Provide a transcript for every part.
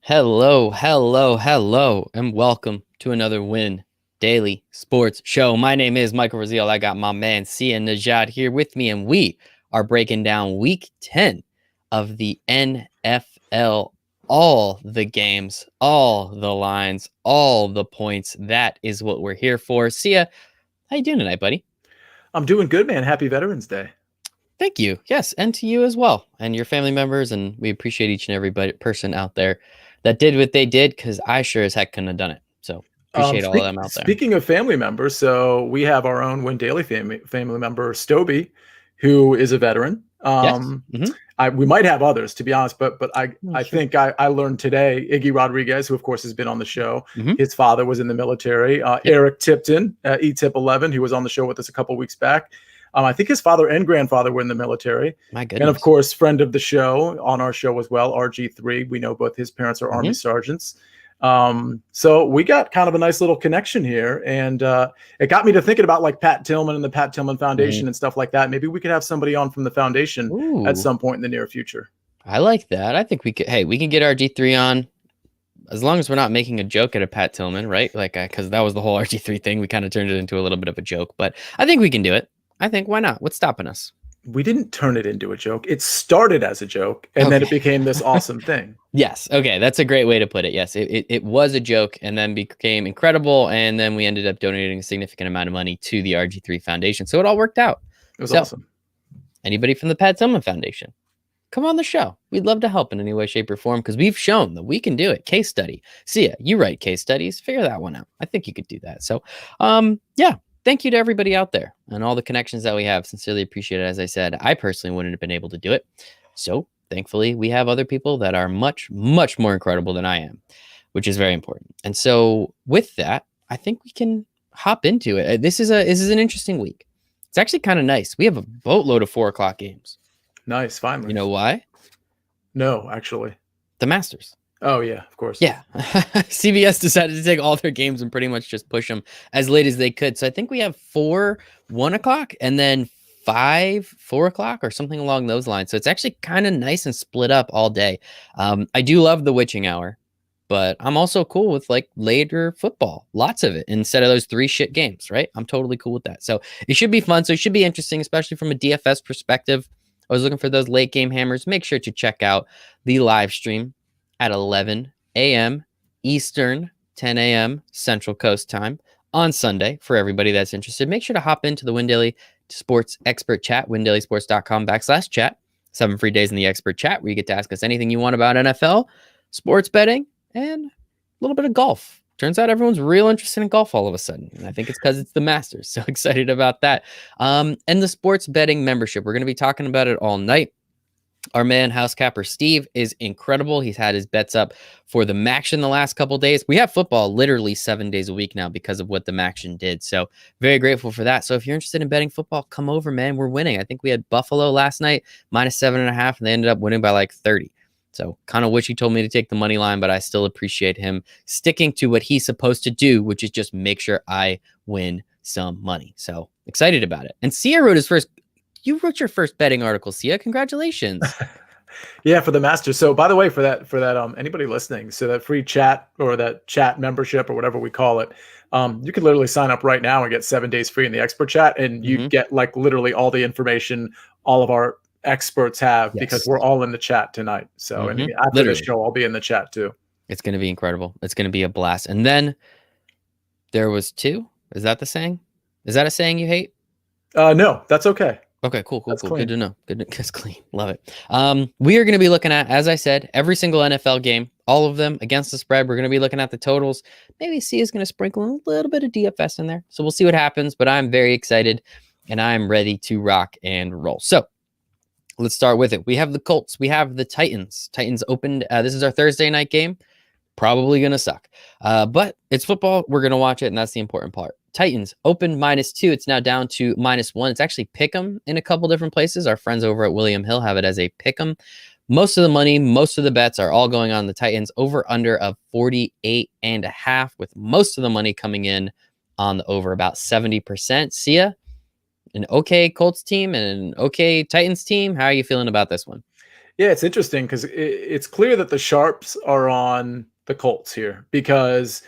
Hello, hello, hello, and welcome to another Win Daily Sports Show. My name is Michael Raziel. I got my man Sia and here with me, and we are breaking down Week 10 of the NFL. All the games, all the lines, all the points. That is what we're here for. Sia, how you doing tonight, buddy? I'm doing good, man. Happy Veterans Day. Thank you. Yes, and to you as well, and your family members, and we appreciate each and every person out there that did what they did, because I sure as heck couldn't have done it. So appreciate all of them out there. Speaking of family members, so we have our own Win Daily family member, Stoby, who is a veteran. Yes. We might have others, to be honest, but I think I learned today, Iggy Rodriguez, who of course has been on the show, his father was in the military. Eric Tipton, E-Tip 11, who was on the show with us a couple weeks back. I think his father and grandfather were in the military. My goodness. And of course, friend of the show, on our show as well, RG3. We know both his parents are Army sergeants. So we got kind of a nice little connection here. And it got me to thinking about like Pat Tillman and the Pat Tillman Foundation and stuff like that. Maybe we could have somebody on from the foundation at some point in the near future. I like that. I think we could. Hey, we can get RG3 on, as long as we're not making a joke at a Pat Tillman, right? Like, because that was the whole RG3 thing. We kind of turned it into a little bit of a joke, but I think we can do it. I think, why not? What's stopping us? We didn't turn it into a joke. It started as a joke, and then it became this awesome thing. Yes. Okay. That's a great way to put it. Yes. It was a joke and then became incredible. And then we ended up donating a significant amount of money to the RG3 Foundation. So it all worked out. It was awesome. Anybody from the Pat Tillman Foundation, come on the show. We'd love to help in any way, shape, or form, because we've shown that we can do it. Case study. Sia, you write case studies. Figure that one out. I think you could do that. So, yeah. Thank you to everybody out there and all the connections that we have. Sincerely appreciate it. As I said, I personally wouldn't have been able to do it. So thankfully, we have other people that are much, much more incredible than I am, which is very important. And so with that, I think we can hop into it. This is an interesting week. It's actually kind of nice. We have a boatload of 4 o'clock games. Nice. Finally. You know why? No, actually. The Masters. Oh, yeah, of course. Yeah. CBS decided to take all their games and pretty much just push them as late as they could. So I think we have 4 1 o'clock and then 5 4 o'clock or something along those lines. So it's actually kind of nice and split up all day. I do love the witching hour, but I'm also cool with like later football, lots of it, instead of those 3 shit games, right? I'm totally cool with that. So it should be fun. So it should be interesting, especially from a DFS perspective. I was looking for those late game hammers. Make sure to check out the live stream at 11 a.m. Eastern, 10 a.m. Central Coast time on Sunday. For everybody that's interested, make sure to hop into the Win Daily Sports Expert Chat, windailysports.com/chat. 7 free days in the expert chat where you get to ask us anything you want about NFL, sports betting, and a little bit of golf. Turns out everyone's real interested in golf all of a sudden. And I think it's because it's the Masters. So excited about that. And the sports betting membership. We're going to be talking about it all night. Our man, House Capper Steve, is incredible. He's had his bets up for the Maction the last couple days. We have football literally 7 days a week now because of what the Maction did. So very grateful for that. So if you're interested in betting football, come over, man. We're winning. I think we had Buffalo last night, -7.5, and they ended up winning by like 30. So kind of wish he told me to take the money line, but I still appreciate him sticking to what he's supposed to do, which is just make sure I win some money. So excited about it. And Sia wrote his first... You wrote your first betting article, Sia. Congratulations. Yeah, for the Masters. So by the way, for that anybody listening, so that free chat or that chat membership or whatever we call it, you could literally sign up right now and get 7 days free in the expert chat, and you get like literally all the information all of our experts have because we're all in the chat tonight. So and after the show, I'll be in the chat too. It's going to be incredible. It's going to be a blast. And then there was 2. Is that the saying? Is that a saying you hate? No, that's okay. Okay, cool. Good to know. That's clean. Love it. We are going to be looking at, as I said, every single NFL game, all of them against the spread. We're going to be looking at the totals. Maybe C is going to sprinkle a little bit of DFS in there. So we'll see what happens, but I'm very excited and I'm ready to rock and roll. So let's start with it. We have the Colts. We have the Titans. Titans opened. This is our Thursday night game. Probably going to suck. But it's football. We're going to watch it, and that's the important part. Titans opened -2. It's now down to -1. It's actually pick'em in a couple different places. Our friends over at William Hill have it as a pick'em. Most of the money, most of the bets are all going on the Titans, over under of 48.5, with most of the money coming in on the over, about 70%. Sia, an okay Colts team and an okay Titans team. How are you feeling about this one? Yeah, it's interesting because it's clear that the sharps are on the Colts here because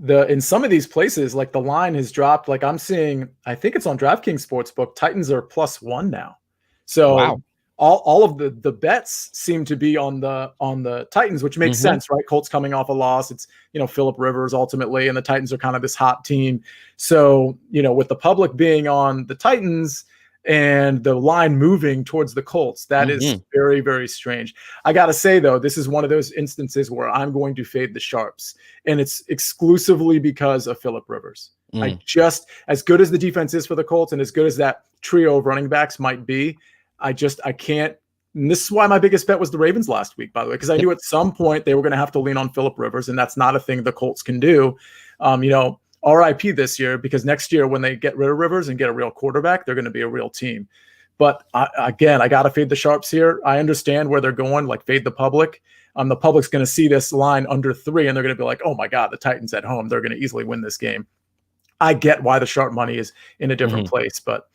in some of these places, like the line has dropped. Like I'm seeing, I think it's on DraftKings Sportsbook, Titans are +1 now. So Wow. all of the bets seem to be on the Titans, which makes sense, right? Colts coming off a loss. It's, Phillip Rivers ultimately, and the Titans are kind of this hot team. So, with the public being on the Titans and the line moving towards the Colts, that is very, very strange. I got to say, though, this is one of those instances where I'm going to fade the sharps, and it's exclusively because of Phillip Rivers. I just, as good as the defense is for the Colts and as good as that trio of running backs might be, I can't. And this is why my biggest bet was the Ravens last week, by the way, because I knew at some point they were going to have to lean on Phillip Rivers, and that's not a thing the Colts can do. RIP this year, because next year when they get rid of Rivers and get a real quarterback, they're going to be a real team. But I got to fade the sharps here. I understand where they're going, like fade the public. The public's going to see this line under 3, and they're going to be like, oh my God, the Titans at home, they're going to easily win this game. I get why the sharp money is in a different place, but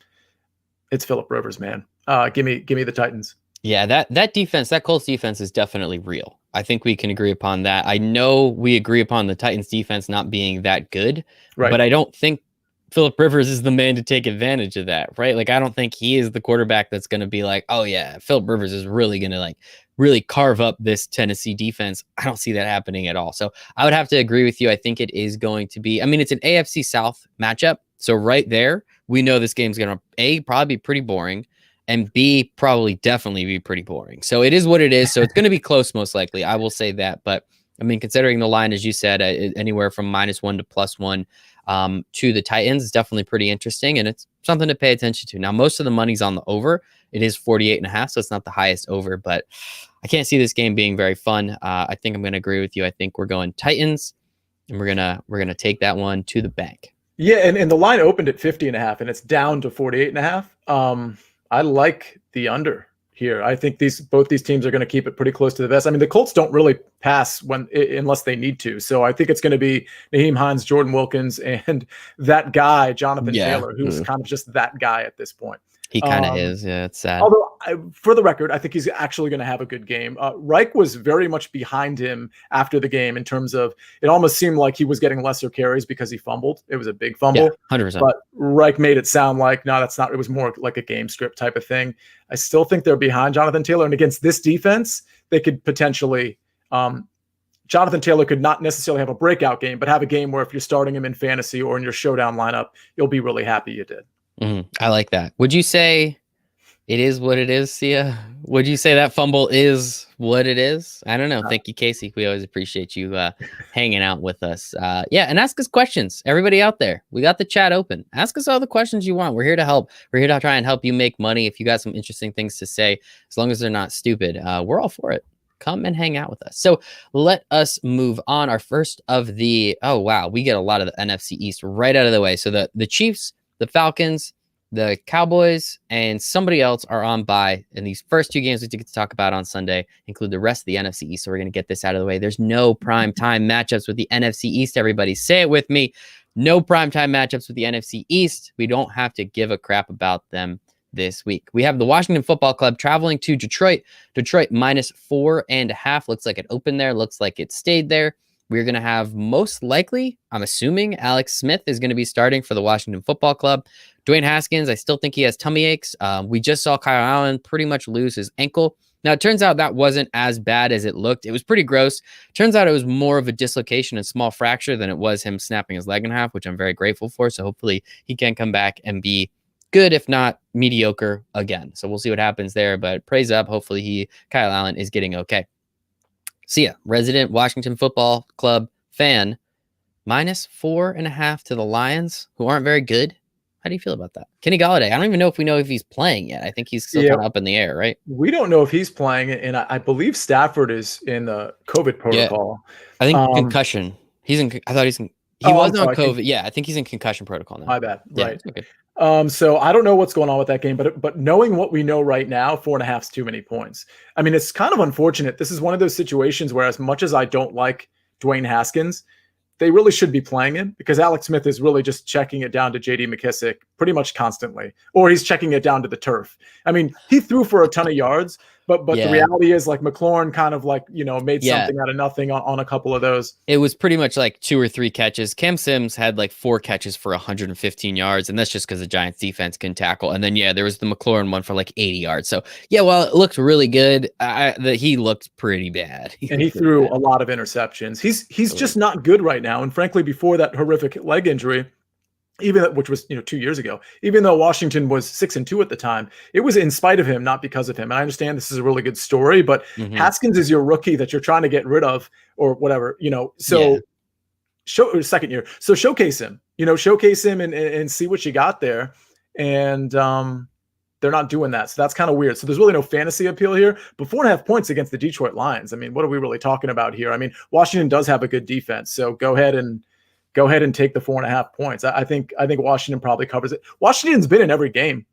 it's Phillip Rivers, man. Give me the Titans. Yeah, that defense, that Colts defense is definitely real. I think we can agree upon that. I know we agree upon the Titans defense not being that good, right? But I don't think Phillip Rivers is the man to take advantage of that, right? Like, I don't think he is the quarterback that's going to be like, oh yeah, Phillip Rivers is really going to like really carve up this Tennessee defense. I don't see that happening at all. So I would have to agree with you. I think it is going to be, it's an AFC South matchup. So right there, we know this game's going to A, probably be pretty boring, and B, probably definitely be pretty boring. So it is what it is. So it's going to be close, most likely. I will say that. But considering the line, as you said, anywhere from -1 to +1 to the Titans is definitely pretty interesting. And it's something to pay attention to. Now, most of the money's on the over. It is 48.5, so it's not the highest over. But I can't see this game being very fun. I think I'm going to agree with you. I think we're going Titans, and we're gonna take that one to the bank. Yeah, and the line opened at 50.5, and it's down to 48.5. I like the under here. I think both these teams are going to keep it pretty close to the vest. The Colts don't really pass unless they need to. So I think it's going to be Nyheim Hines, Jordan Wilkins, and that guy, Jonathan Taylor, who's kind of just that guy at this point. He kind of is. Yeah, it's sad. Although, for the record, I think he's actually going to have a good game. Reich was very much behind him after the game in terms of it almost seemed like he was getting lesser carries because he fumbled. It was a big fumble. Yeah, 100%. But Reich made it sound like, no, that's not. It was more like a game script type of thing. I still think they're behind Jonathan Taylor. And against this defense, they could potentially Jonathan Taylor could not necessarily have a breakout game, but have a game where if you're starting him in fantasy or in your showdown lineup, you'll be really happy you did. I like that. Would you say it is what it is, Sia? Would you say that fumble is what it is? I don't know. Thank you, Casey. We always appreciate you hanging out with us. And ask us questions. Everybody out there, we got the chat open. Ask us all the questions you want. We're here to help. We're here to try and help you make money. If you got some interesting things to say, as long as they're not stupid, we're all for it. Come and hang out with us. So let us move on. Our first of we get a lot of the NFC East right out of the way. So the Chiefs, the Falcons, the Cowboys, and somebody else are on bye. And these first 2 games we get to talk about on Sunday include the rest of the NFC East. So we're going to get this out of the way. There's no prime time matchups with the NFC East. Everybody say it with me. No prime time matchups with the NFC East. We don't have to give a crap about them this week. We have the Washington Football Club traveling to Detroit. Detroit -4.5. Looks like it opened there. Looks like it stayed there. We're going to have most likely, I'm assuming, Alex Smith is going to be starting for the Washington Football Club. Dwayne Haskins, I still think he has tummy aches. We just saw Kyle Allen pretty much lose his ankle. Now, it turns out that wasn't as bad as it looked. It was pretty gross. Turns out it was more of a dislocation and small fracture than it was him snapping his leg in half, which I'm very grateful for. So hopefully he can come back and be good, if not mediocre again. So we'll see what happens there, but praise up. Hopefully Kyle Allen is getting okay. Sia, resident Washington Football Club fan, -4.5 to the Lions, who aren't very good. How do you feel about that? Kenny Golladay, I don't even know if he's playing yet. I think he's still kind of up in the air, right? We don't know if he's playing, and I believe Stafford is in the COVID protocol. Yeah. I think concussion. He was on COVID. Yeah, I think he's in concussion protocol now. My bad. Right. Okay. So I don't know what's going on with that game, but knowing what we know right now, 4.5 is too many points. It's kind of unfortunate. This is one of those situations where, as much as I don't like Dwayne Haskins, they really should be playing him, because Alex Smith is really just checking it down to J.D. McKissick pretty much constantly, or he's checking it down to the turf. He threw for a ton of yards, but the Yeah. reality is like McLaurin kind of like, made Yeah. something out of nothing on a couple of those. It was pretty much like 2 or 3 catches. Cam Sims had like 4 catches for 115 yards, and that's just because the Giants defense can tackle. And then, there was the McLaurin one for like 80 yards. So, while it looked really good, he looked pretty bad. And he threw a lot of interceptions. He's just not good right now. And frankly, before that horrific leg injury, which was 2 years ago, even though Washington was 6-2 at the time, it was in spite of him, not because of him. And I understand this is a really good story, but Haskins is your rookie that you're trying to get rid of or whatever, so second year. So showcase him, and see what you got there. And they're not doing that. So that's kind of weird. So there's really no fantasy appeal here, but 4.5 points against the Detroit Lions. I mean, what are we really talking about here? I mean, Washington does have a good defense. So go ahead and take the 4.5 points. I think Washington probably covers it. Washington's been in every game,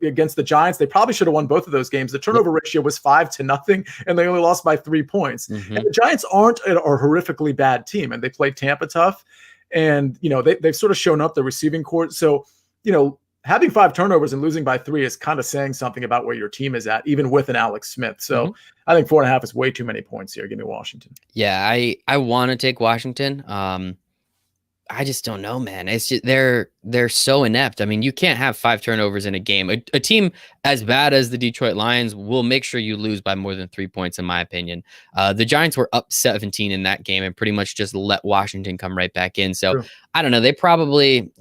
against the Giants. They probably should have won both of those games. The turnover ratio was 5-0, and they only lost by 3 points. And the Giants aren't a horrifically bad team, and they played Tampa tough. And, they've sort of shown up the receiving court. So, having 5 turnovers and losing by 3 is kind of saying something about where your team is at, even with an Alex Smith. So I think 4.5 is way too many points here. Give me Washington. Yeah, I want to take Washington. I just don't know, man. It's just they're so inept. I mean, you can't have 5 turnovers in a game. A team as bad as the Detroit Lions will make sure you lose by more than 3 points, in my opinion. The Giants were up 17 in that game and pretty much just let Washington come right back in. So I don't know. They probably.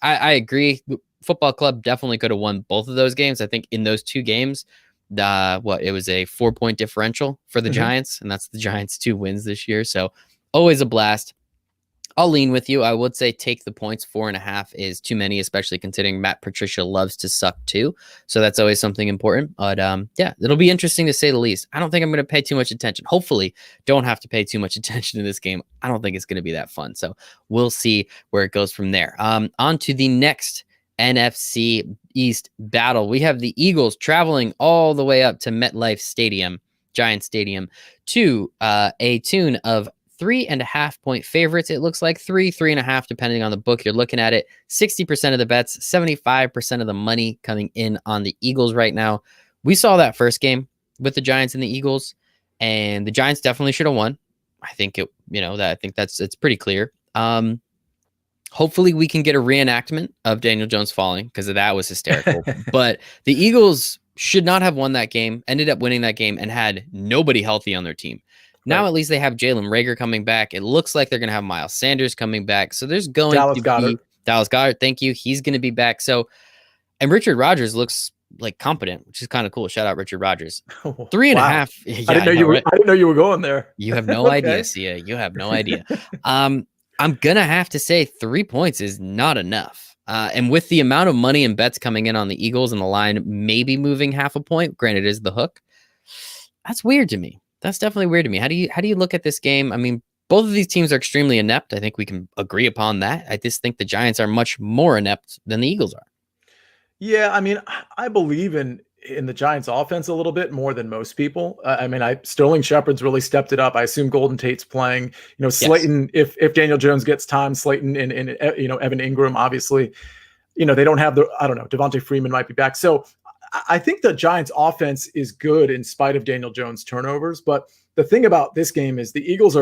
I agree. Football Club definitely could have won both of those games. I think in those 2 games, it was a 4-point differential for the Giants, and that's the Giants' 2 wins this year. So always a blast. I'll lean with you. I would say take the points. 4.5 is too many, especially considering Matt Patricia loves to suck too. So that's always something important. But it'll be interesting to say the least. I don't think I'm going to pay too much attention. Hopefully, don't have to pay too much attention to this game. I don't think it's going to be that fun. So we'll see where it goes from there. On to the next NFC East battle. We have the Eagles traveling all the way up to MetLife Stadium, Giant Stadium, to a tune of 3.5 point favorites. It looks like 3.5, depending on the book you're looking at it. 60% of the bets, 75% of the money coming in on the Eagles right now. We saw that first game with the Giants and the Eagles, and the Giants definitely should have won. I think it's pretty clear. Hopefully we can get a reenactment of Daniel Jones falling, because that was hysterical. But the Eagles should not have won that game, ended up winning that game, and had nobody healthy on their team. Now, at least they have Jalen Reagor coming back. It looks like they're going to have Miles Sanders coming back. So there's going to be Dallas Goedert. Thank you. He's going to be back. So, and Richard Rodgers looks like competent, which is kind of cool. Shout out Richard Rodgers. 3.5. Wow. Yeah, I didn't know you were going there. You have no idea, Sia. You have no idea. I'm going to have to say 3 points is not enough. And with the amount of money and bets coming in on the Eagles and the line maybe moving 0.5 point, granted, is the hook. That's weird to me. That's definitely weird to me. How do you look at this game? I mean, both of these teams are extremely inept. I think we can agree upon that. I just think the Giants are much more inept than the Eagles are. Yeah, I mean, I believe in the Giants offense a little bit more than most people. Sterling Shepard's really stepped it up. I assume Golden Tate's playing. Slayton, if Daniel Jones gets time, Slayton and Evan Ingram, obviously, they don't have Devontae Freeman might be back. So I think the Giants offense is good in spite of Daniel Jones' turnovers. But the thing about this game is the Eagles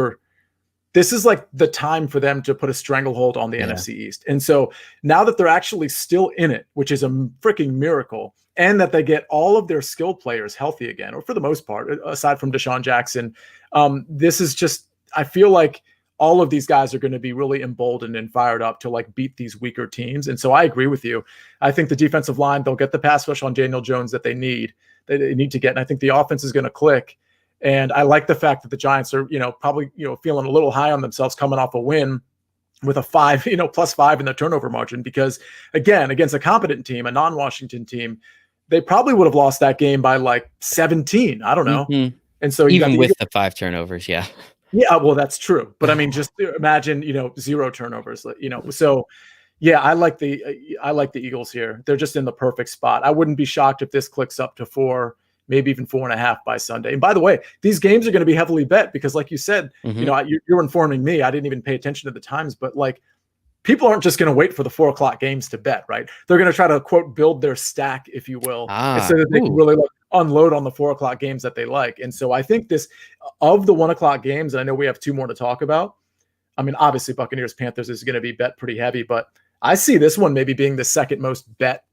this is like the time for them to put a stranglehold on the NFC East. And so now that they're actually still in it, which is a freaking miracle, and that they get all of their skill players healthy again, or for the most part, aside from Deshaun Jackson, this is just, I feel like all of these guys are going to be really emboldened and fired up to like beat these weaker teams. And so I agree with you. I think the defensive line, they'll get the pass rush on Daniel Jones that they need to get. And I think the offense is going to click. And I like the fact that the Giants are, probably, feeling a little high on themselves coming off a win with a 5, +5 in the turnover margin, because again, against a competent team, a non-Washington team, they probably would have lost that game by like 17. I don't know. Mm-hmm. And so even with the 5 turnovers. Yeah. Yeah, well, that's true. But I mean, just imagine, 0 turnovers, So yeah, I like the Eagles here. They're just in the perfect spot. I wouldn't be shocked if this clicks up to 4, maybe even 4.5 by Sunday. And by the way, these games are going to be heavily bet because like you said, you're informing me. I didn't even pay attention to the times, but like people aren't just going to wait for the 4 o'clock games to bet, right? They're going to try to, quote, build their stack, if you will, so that they can really like unload on the 4 o'clock games that they like. And so I think this, of the 1 o'clock games, and I know we have 2 more to talk about. I mean, obviously Buccaneers Panthers is going to be bet pretty heavy, but I see this one maybe being the second most bet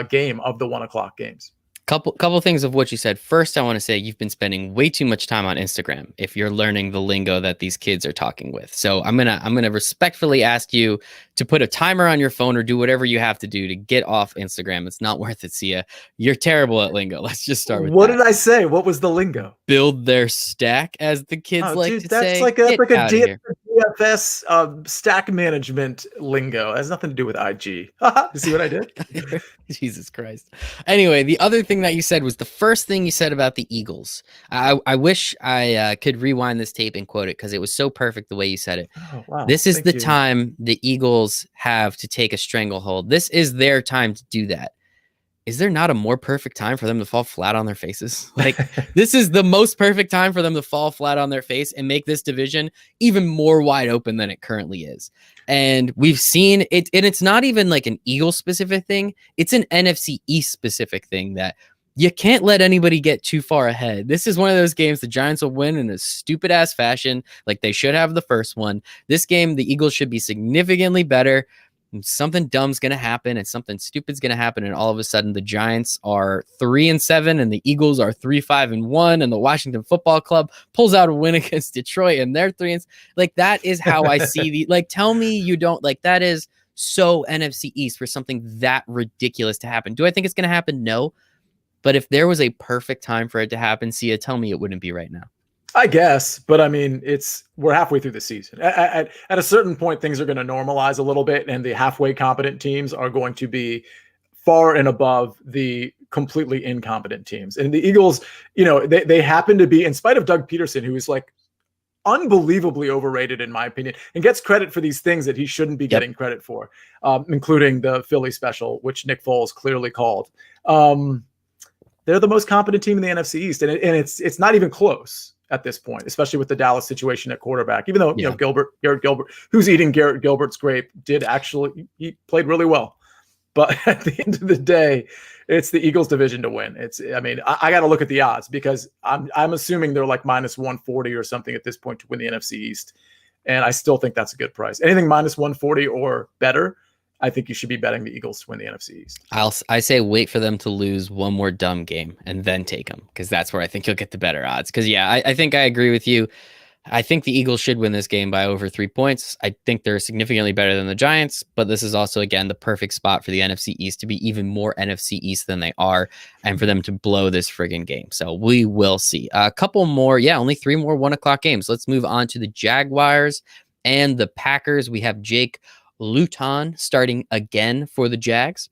game of the 1 o'clock games. Couple things of what you said. First, I want to say you've been spending way too much time on Instagram if you're learning the lingo that these kids are talking with. So I'm gonna respectfully ask you to put a timer on your phone or do whatever you have to do to get off Instagram. It's not worth it, Sia. You're terrible at lingo. Let's just start with what that. did I say? What was the lingo? Build their stack, as the kids like to say. That's like a DFS stack management lingo. It has nothing to do with IG. You see what I did? Jesus Christ. Anyway, the other thing that you said was the first thing you said about the Eagles. I wish I could rewind this tape and quote it because it was so perfect the way you said it. Oh, wow. This is the time the Eagles have to take a stranglehold. This is their time to do that. Is there not a more perfect time for them to fall flat on their faces? Like, this is the most perfect time for them to fall flat on their face and make this division even more wide open than it currently is. And we've seen it, and it's not even like an Eagles specific thing. It's an NFC East specific thing that you can't let anybody get too far ahead. This is one of those games the Giants will win in a stupid ass fashion, like they should have the first one. This game, the Eagles should be significantly better. Something dumb's going to happen and something stupid's going to happen. And all of a sudden the Giants are 3-7 and the Eagles are 3-5-1. And the Washington Football Club pulls out a win against Detroit and they're 3. Like, that is how I see the, like, tell me you don't like, that is so NFC East for something that ridiculous to happen. Do I think it's going to happen? No. But if there was a perfect time for it to happen, Sia, tell me it wouldn't be right now. I guess, but I mean, we're halfway through the season. At a certain point, things are going to normalize a little bit, and the halfway competent teams are going to be far and above the completely incompetent teams. And the Eagles, you know, they happen to be, in spite of Doug Peterson, who is like unbelievably overrated in my opinion, and gets credit for these things that he shouldn't be getting credit for, including the Philly special, which Nick Foles clearly called. They're the most competent team in the NFC East, and it's not even close at this point, especially with the Dallas situation at quarterback. Even though, you know, Garrett Gilbert, who's eating Garrett Gilbert's grape, he played really well. But at the end of the day, it's the Eagles division to win. I got to look at the odds because I'm assuming they're like minus 140 or something at this point to win the NFC East. And I still think that's a good price. Anything minus 140 or better, I think you should be betting the Eagles to win the NFC East. I say wait for them to lose one more dumb game and then take them, because that's where I think you'll get the better odds. Because, I think I agree with you. I think the Eagles should win this game by over 3 points. I think they're significantly better than the Giants, but this is also, again, the perfect spot for the NFC East to be even more NFC East than they are and for them to blow this friggin' game. So we will see. A couple more. Only 3 more 1 o'clock games. Let's move on to the Jaguars and the Packers. We have Jake Luton starting again for the Jags.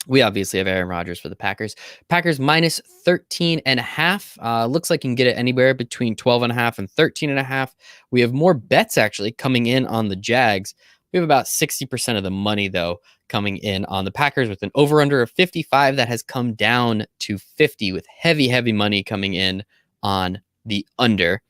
We obviously have Aaron Rodgers for the Packers. Packers minus 13.5. Looks like you can get it anywhere between 12.5 and 13.5. We have more bets actually coming in on the Jags. We have about 60% of the money, though, coming in on the Packers with an over-under of 55 that has come down to 50 with heavy money coming in on the under.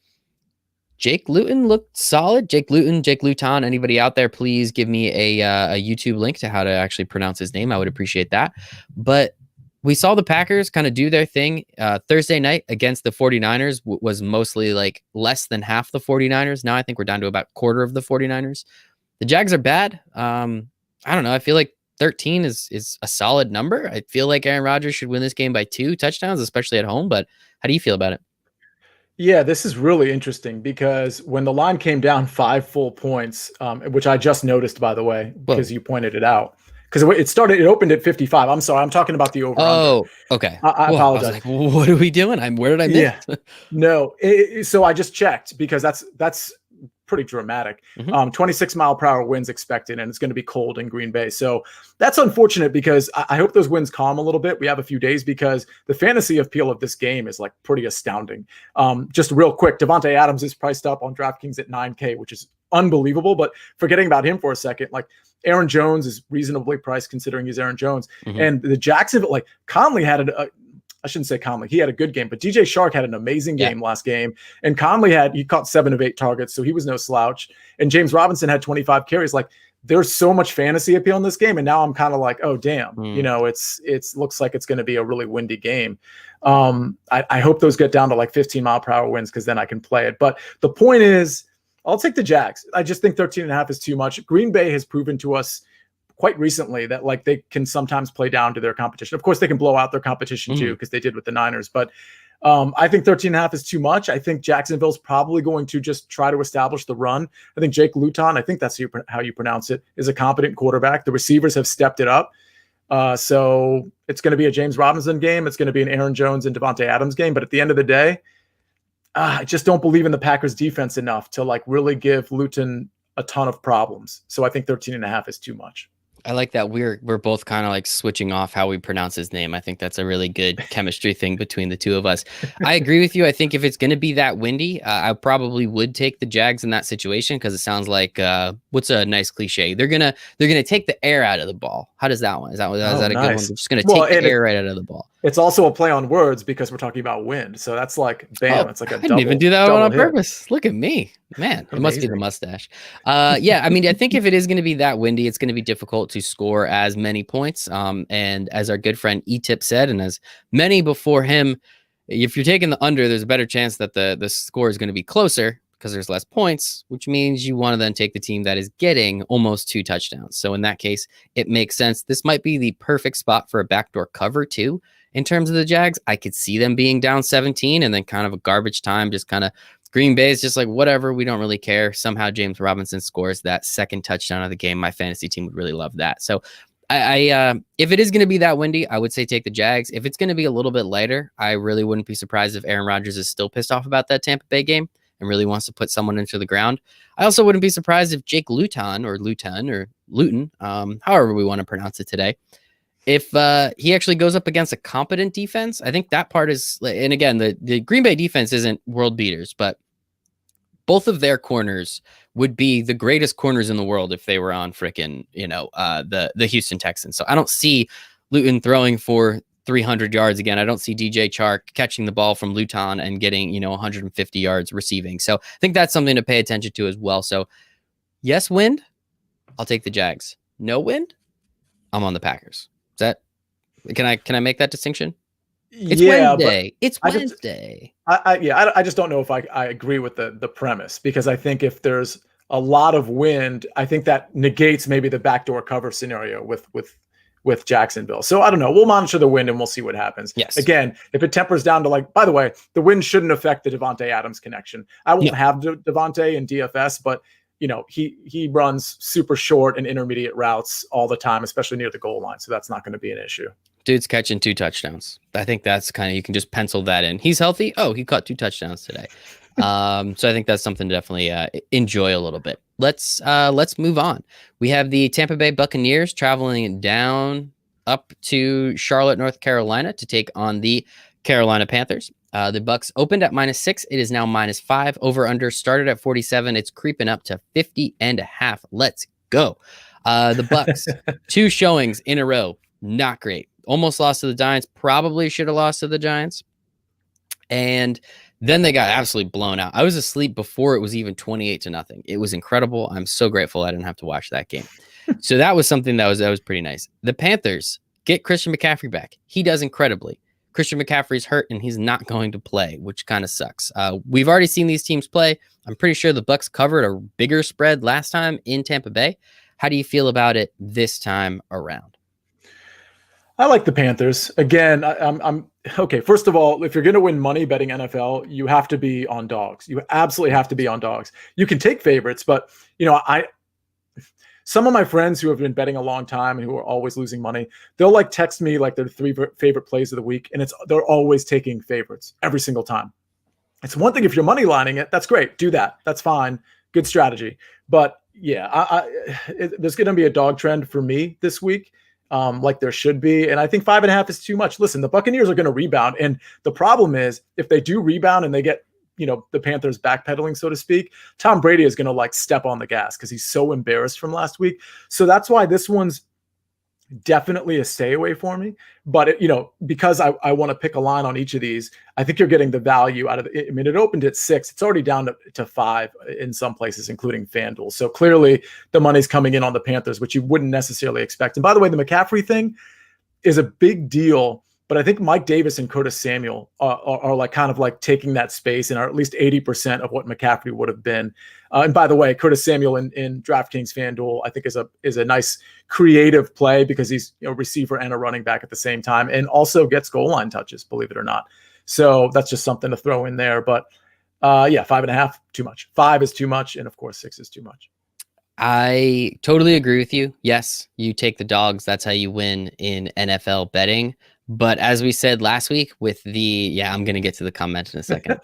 Jake Luton looked solid. Jake Luton. Anybody out there, please give me a YouTube link to how to actually pronounce his name. I would appreciate that. But we saw the Packers kind of do their thing. Thursday night against the 49ers was mostly like less than half the 49ers. Now I think we're down to about quarter of the 49ers. The Jags are bad. I don't know. I feel like 13 is a solid number. I feel like Aaron Rodgers should win this game by 2 touchdowns, especially at home. But how do you feel about it? Yeah, this is really interesting because when the line came down 5 full points, which I just noticed, by the way, because you pointed it out, because it opened at 55. I'm sorry, I'm talking about the over. Oh, okay. I apologize. I was like, what are we doing? Where did I miss? Yeah, no. So I just checked because that's pretty dramatic. 26 mile per hour winds expected, and it's going to be cold in Green Bay. So that's unfortunate because I hope those winds calm a little bit. We have a few days because the fantasy appeal of this game is like pretty astounding. Just real quick, Devontae Adams is priced up on DraftKings at $9K, which is unbelievable. But forgetting about him for a second, like Aaron Jones is reasonably priced considering he's Aaron Jones. And the Jacksonville, like Conley had I shouldn't say Conley. He had a good game, but DJ Shark had an amazing game last game. And Conley he caught 7 of 8 targets, so he was no slouch. And James Robinson had 25 carries. Like there's so much fantasy appeal in this game. And now I'm kind of like, oh, damn, it's looks like it's going to be a really windy game. I hope those get down to like 15-mile-per-hour winds, because then I can play it. But the point is, I'll take the Jags. I just think 13.5 is too much. Green Bay has proven to us quite recently that like they can sometimes play down to their competition. Of course, they can blow out their competition too, because they did with the Niners. But I think 13.5 is too much. I think Jacksonville's probably going to just try to establish the run. I think Jake Luton, I think that's how you pronounce it, is a competent quarterback. The receivers have stepped it up. So it's going to be a James Robinson game. It's going to be an Aaron Jones and Devontae Adams game. But at the end of the day, I just don't believe in the Packers defense enough to like really give Luton a ton of problems. So I think 13.5 is too much. I like that we're both kind of like switching off how we pronounce his name. I think that's a really good chemistry thing between the two of us. I agree with you. I think if it's going to be that windy, I probably would take the Jags in that situation, because it sounds like what's a nice cliche? They're gonna take the air out of the ball. How does that one? Is that a nice. Good one? They're just gonna take the air right out of the ball. It's also a play on words, because we're talking about wind. So that's like, bam, it's like a double. I didn't even do that one on purpose. Look at me, man. Amazing. It must be the mustache. Yeah, I mean, I think if it is going to be that windy, it's going to be difficult to score as many points. And as our good friend E-Tip said, and as many before him, if you're taking the under, there's a better chance that the score is going to be closer, because there's less points, which means you want to then take the team that is getting almost 2 touchdowns. So in that case, it makes sense. This might be the perfect spot for a backdoor cover too. In terms of the Jags, I could see them being down 17 and then kind of a garbage time, just kind of Green Bay is just like, whatever, we don't really care. Somehow James Robinson scores that second touchdown of the game. My fantasy team would really love that. So I if it is going to be that windy, I would say take the Jags. If it's going to be a little bit lighter, I really wouldn't be surprised if Aaron Rodgers is still pissed off about that Tampa Bay game and really wants to put someone into the ground. I also wouldn't be surprised if Jake Luton, however we want to pronounce it today, if he actually goes up against a competent defense. I think that part is, and again, the Green Bay defense isn't world beaters, but both of their corners would be the greatest corners in the world if they were on frickin', the Houston Texans. So I don't see Luton throwing for 300 yards again. I don't see DJ Chark catching the ball from Luton and getting, 150 yards receiving. So I think that's something to pay attention to as well. So yes, wind, I'll take the Jags. No wind, I'm on the Packers. Is that, can I make that distinction? It's Wednesday. It's Wednesday. I just don't know if I agree with the premise, because I think if there's a lot of wind, I think that negates maybe the backdoor cover scenario with Jacksonville. So I don't know. We'll monitor the wind and we'll see what happens. Yes. Again, if it tempers down to by the way, the wind shouldn't affect the Devontae Adams connection. I won't have Devontae in DFS, but he runs super short and intermediate routes all the time, especially near the goal line. So that's not going to be an issue. Dude's catching 2 touchdowns. I think that's kind of, you can just pencil that in. He's healthy. Oh, he caught 2 touchdowns today. So I think that's something to definitely enjoy a little bit. Let's move on. We have the Tampa Bay Buccaneers traveling down up to Charlotte, North Carolina to take on the Carolina Panthers. The Bucs opened at -6. It is now -5. Over under started at 47. It's creeping up to 50.5. Let's go. The Bucs, 2 showings in a row. Not great. Almost lost to the Giants. Probably should have lost to the Giants. And then they got absolutely blown out. I was asleep before it was even 28-0. It was incredible. I'm so grateful I didn't have to watch that game. So that was something that was pretty nice. The Panthers get Christian McCaffrey back. He does incredibly. Christian McCaffrey's hurt and he's not going to play, which kind of sucks. We've already seen these teams play. I'm pretty sure the Bucs covered a bigger spread last time in Tampa Bay. How do you feel about it this time around? I like the Panthers. Again, I'm okay. First of all, if you're going to win money betting NFL, you have to be on dogs. You absolutely have to be on dogs. You can take favorites, but some of my friends who have been betting a long time and who are always losing money, they'll text me their 3 favorite plays of the week, and they're always taking favorites every single time. It's one thing if you're money lining it, that's great. Do that. That's fine. Good strategy. But yeah, there's going to be a dog trend for me this week. Like there should be. And I think 5.5 is too much. Listen, the Buccaneers are going to rebound. And the problem is if they do rebound and they get, the Panthers backpedaling, so to speak, Tom Brady is going to step on the gas because he's so embarrassed from last week. So that's why this one's definitely a stay away for me. But because I want to pick a line on each of these, I think you're getting the value out of it. I mean, it opened at 6. It's already down to 5 in some places, including FanDuel. So clearly the money's coming in on the Panthers, which you wouldn't necessarily expect. And by the way, the McCaffrey thing is a big deal. But I think Mike Davis and Curtis Samuel are like kind of like taking that space and are at least 80% of what McCaffrey would have been. And by the way, Curtis Samuel in DraftKings FanDuel, I think is a nice creative play because he's a receiver and a running back at the same time, and also gets goal line touches, believe it or not. So that's just something to throw in there. But 5.5 too much. 5 is too much, and of course 6 is too much. I totally agree with you. Yes, you take the dogs. That's how you win in NFL betting. But as we said last week with I'm going to get to the comment in a second.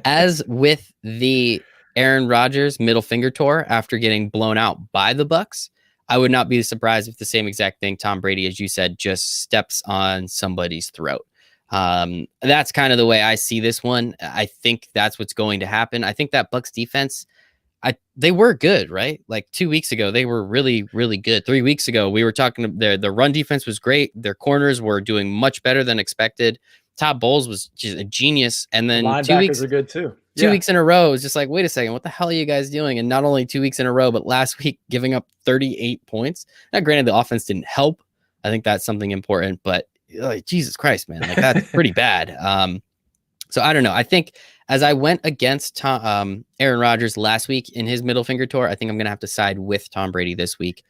As with the Aaron Rodgers middle finger tour after getting blown out by the Bucs, I would not be surprised if the same exact thing Tom Brady, as you said, just steps on somebody's throat. That's kind of the way I see this one. I think that's what's going to happen. I think that Bucs defense, they were good, right? Like 2 weeks ago, they were really, really good. 3 weeks ago, we were talking, the run defense was great. Their corners were doing much better than expected. Todd Bowles was just a genius. And then linebackers 2 weeks are good too. 2 weeks in a row, it's just like, wait a second, what the hell are you guys doing? And not only 2 weeks in a row, but last week giving up 38 points. Now, granted, the offense didn't help. I think that's something important, but Jesus Christ, man, like that's pretty bad. So I don't know. I think as I went against Aaron Rodgers last week in his middle finger tour, I think I'm going to have to side with Tom Brady this week.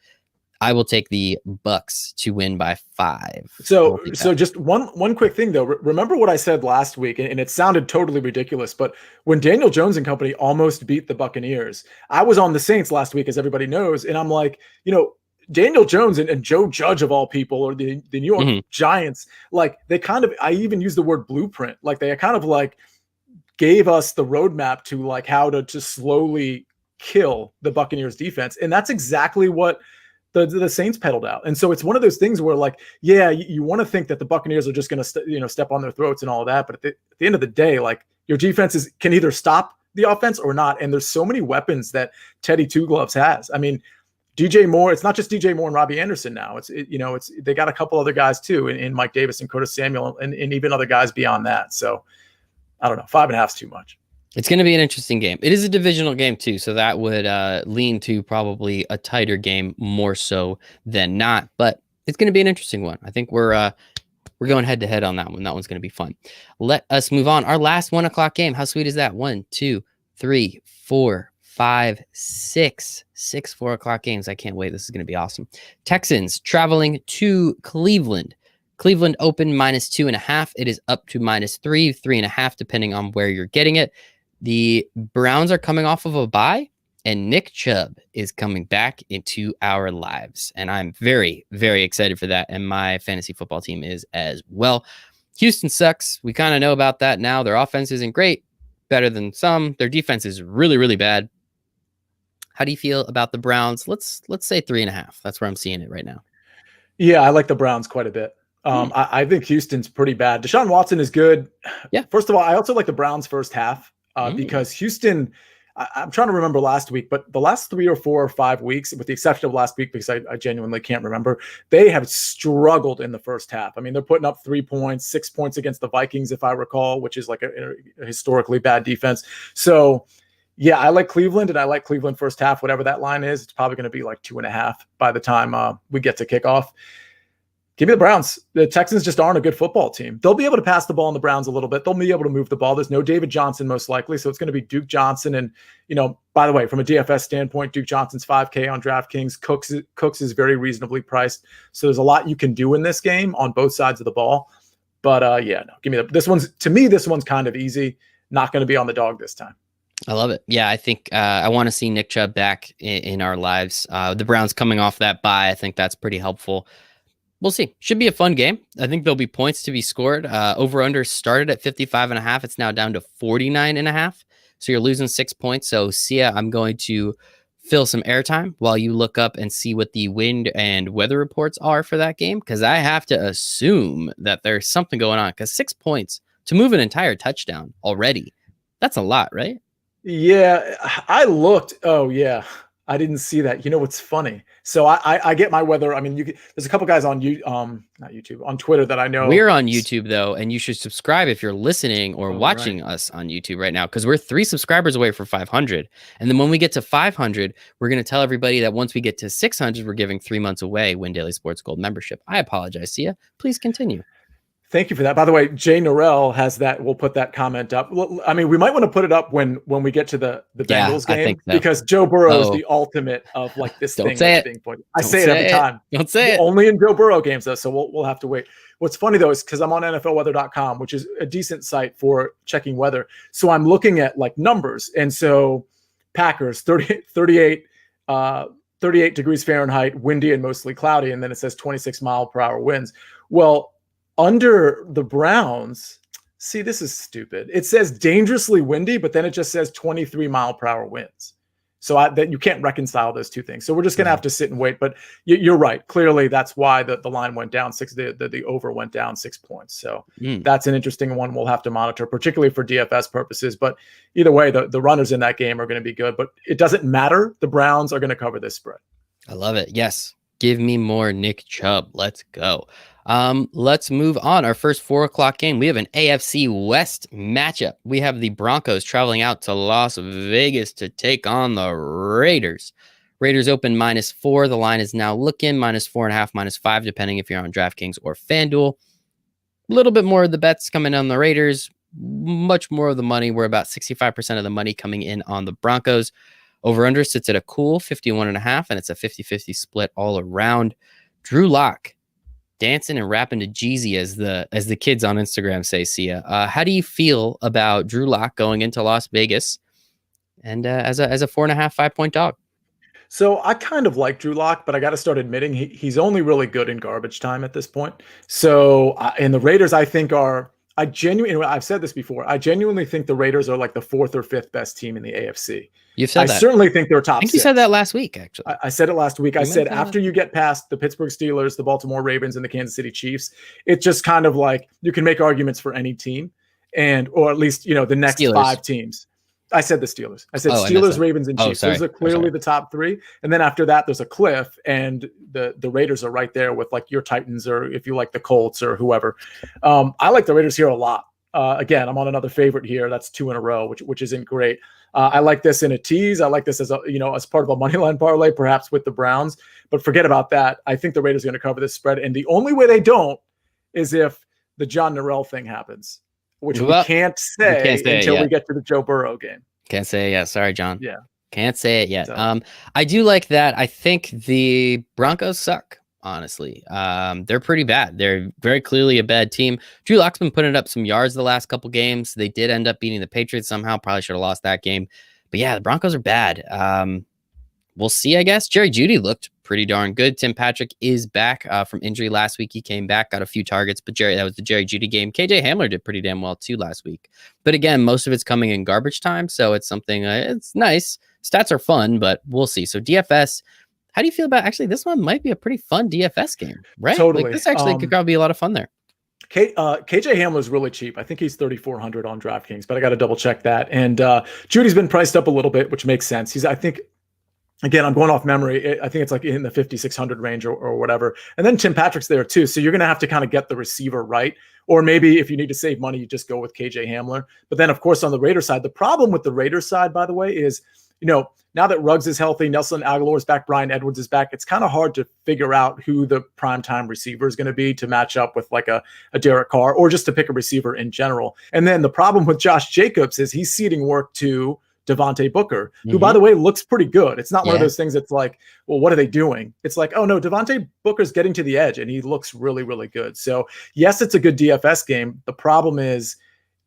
I will take the Bucs to win by 5. So just one quick thing though. Remember what I said last week, and it sounded totally ridiculous, but when Daniel Jones and company almost beat the Buccaneers, I was on the Saints last week, as everybody knows, and I'm like, Daniel Jones and Joe Judge of all people, or the New York Giants, like they kind of, I even use the word blueprint, like they kind of like gave us the roadmap to like how to slowly kill the Buccaneers defense. And that's exactly what the Saints peddled out. And so it's one of those things where like, yeah, you want to think that the Buccaneers are just going to step on their throats and all of that. But at the end of the day, like your defense can either stop the offense or not. And there's so many weapons that Teddy Two Gloves has. I mean, DJ Moore, it's not just DJ Moore and Robbie Anderson now. They got a couple other guys too, in Mike Davis and Curtis Samuel and even other guys beyond that. So I don't know, 5.5 is too much. It's going to be an interesting game. It is a divisional game too, so that would lean to probably a tighter game more so than not. But it's going to be an interesting one. I think we're going head to head on that one. That one's going to be fun. Let us move on. Our last 1 o'clock game. How sweet is that? 1, 2, 3, 4, 5, 6 4 o'clock games. I can't wait. This is going to be awesome. Texans traveling to Cleveland. Cleveland open -2.5. It is up to -3, 3.5, depending on where you're getting it. The Browns are coming off of a bye, and Nick Chubb is coming back into our lives. And I'm very, very excited for that. And my fantasy football team is as well. Houston sucks. We kind of know about that now. Their offense isn't great, better than some. Their defense is really, really bad. How do you feel about the Browns? Let's say 3.5. That's where I'm seeing it right now. Yeah, I like the Browns quite a bit. I think Houston's pretty bad. Deshaun Watson is good. Yeah. First of all, I also like the Browns first half because Houston, I'm trying to remember last week, but the last 3 or 4 or 5 weeks, with the exception of last week, because I genuinely can't remember, they have struggled in the first half. I mean, they're putting up 3 points, 6 points against the Vikings, if I recall, which is like a historically bad defense. So yeah, I like Cleveland, and I like Cleveland first half, whatever that line is. It's probably going to be like 2.5 by the time we get to kickoff. Give me the Browns. The Texans just aren't a good football team. They'll be able to pass the ball on the Browns a little bit. They'll be able to move the ball. There's no David Johnson most likely, so it's going to be Duke Johnson. And, by the way, from a DFS standpoint, Duke Johnson's $5K on DraftKings. Cooks is very reasonably priced. So there's a lot you can do in this game on both sides of the ball. But, give me this one's kind of easy. Not going to be on the dog this time. I love it. Yeah, I think I want to see Nick Chubb back in our lives. The Browns coming off that bye, I think that's pretty helpful. We'll see. Should be a fun game. I think there'll be points to be scored. Over-under started at 55.5. It's now down to 49.5. So you're losing 6 points. So Sia, I'm going to fill some airtime while you look up and see what the wind and weather reports are for that game, because I have to assume that there's something going on, because 6 points to move an entire touchdown already. That's a lot, right? Yeah, I looked. Oh, yeah. I didn't see that. You know what's funny? So I get my weather. I mean, there's a couple guys on not YouTube, on Twitter that I know. We're on YouTube though, and you should subscribe if you're listening or watching us on YouTube right now, because we're 3 subscribers away for 500. And then when we get to 500, we're going to tell everybody that once we get to 600, we're giving 3 months away Win Daily Sports Gold membership. I apologize, Sia. Please continue. Thank you for that. By the way, Jay Norrell has that. We'll put that comment up. Well, I mean, we might want to put it up when we get to the Bengals game, I think so. Because Joe Burrow is the ultimate of like this thing that's being pointed. I say it every time. Don't say it. Only in Joe Burrow games though, so we'll have to wait. What's funny though is because I'm on NFLweather.com, which is a decent site for checking weather. So I'm looking at like numbers, and so Packers 38 degrees Fahrenheit, windy and mostly cloudy, and then it says 26 mile per hour winds. Well, under the Browns, see, this is stupid. It says dangerously windy, but then it just says 23 mile per hour winds. So that you can't reconcile those two things. So we're just going to have to sit and wait. But you're right. Clearly, that's why the line went down the over went down 6 points. So that's an interesting one we'll have to monitor, particularly for DFS purposes. But either way, the runners in that game are going to be good. But it doesn't matter. The Browns are going to cover this spread. I love it. Yes. Give me more Nick Chubb. Let's go. Let's move on. Our first 4 o'clock game. We have an AFC West matchup. We have the Broncos traveling out to Las Vegas to take on the Raiders. Raiders open -4. The line is now looking -4.5, -5, depending if you're on DraftKings or FanDuel. A little bit more of the bets coming on the Raiders. Much more of the money. We're about 65% of the money coming in on the Broncos. Over-under sits at a cool 51.5, and it's a 50-50 split all around. Drew Lock dancing and rapping to Jeezy, as the kids on Instagram say. Sia, how do you feel about Drew Lock going into Las Vegas and as a 4.5, 5-point dog? So I kind of like Drew Lock, but I got to start admitting he's only really good in garbage time at this point. So and the Raiders, I think, I've said this before. I genuinely think the Raiders are like the 4th or 5th best team in the AFC. You've said that. I certainly think they're top 6. You said that last week, actually. I said it last week. I said after you get past the Pittsburgh Steelers, the Baltimore Ravens, and the Kansas City Chiefs, it's just kind of like you can make arguments for any team, or at least the next Steelers. 5 teams. I said the Steelers. I said Steelers, Ravens, and Chiefs. Those are clearly the top 3. And then after that, there's a cliff, and the Raiders are right there with like your Titans, or if you like the Colts or whoever. I like the Raiders here a lot. Again, I'm on another favorite here. That's 2 in a row, which isn't great. I like this in a tease. I like this as as part of a money line parlay, perhaps with the Browns. But forget about that. I think the Raiders are going to cover this spread, and the only way they don't is if the John Norrell thing happens, which we can't say until we get to the Joe Burrow game. Can't say it yet. Sorry, John. Yeah, can't say it yet. So. I do like that. I think the Broncos suck. Honestly, they're pretty bad. They're very clearly a bad team. Drew Lock's been putting up some yards the last couple games. They did end up beating the Patriots somehow. Probably should have lost that game. But yeah, the Broncos are bad. We'll see, I guess. Jerry Jeudy looked pretty darn good. Tim Patrick is back from injury last week. He came back, got a few targets, but that was the Jerry Jeudy game. KJ Hamler did pretty damn well too last week. But again, most of it's coming in garbage time, so it's something, it's nice. Stats are fun, but we'll see. So DFS, how do you feel about, actually, this one might be a pretty fun DFS game, right? Totally. Like, this actually could probably be a lot of fun there. KJ Hamler is really cheap. I think he's 3,400 on DraftKings, but I got to double check that. And Judy's been priced up a little bit, which makes sense. I think, again, I'm going off memory. I think it's like in the 5,600 range or whatever. And then Tim Patrick's there too. So you're going to have to kind of get the receiver right. Or maybe if you need to save money, you just go with KJ Hamler. But then, of course, on the Raiders side, the problem with the Raiders side, by the way, is, now that Ruggs is healthy, Nelson Aguilar is back, Bryan Edwards is back, it's kind of hard to figure out who the primetime receiver is going to be to match up with like a Derek Carr, or just to pick a receiver in general. And then the problem with Josh Jacobs is he's ceding work to Devontae Booker, who, by the way, looks pretty good. It's not one of those things that's like, well, what are they doing? It's like, oh, no, Devontae Booker's getting to the edge, and he looks really, really good. So, yes, it's a good DFS game. The problem is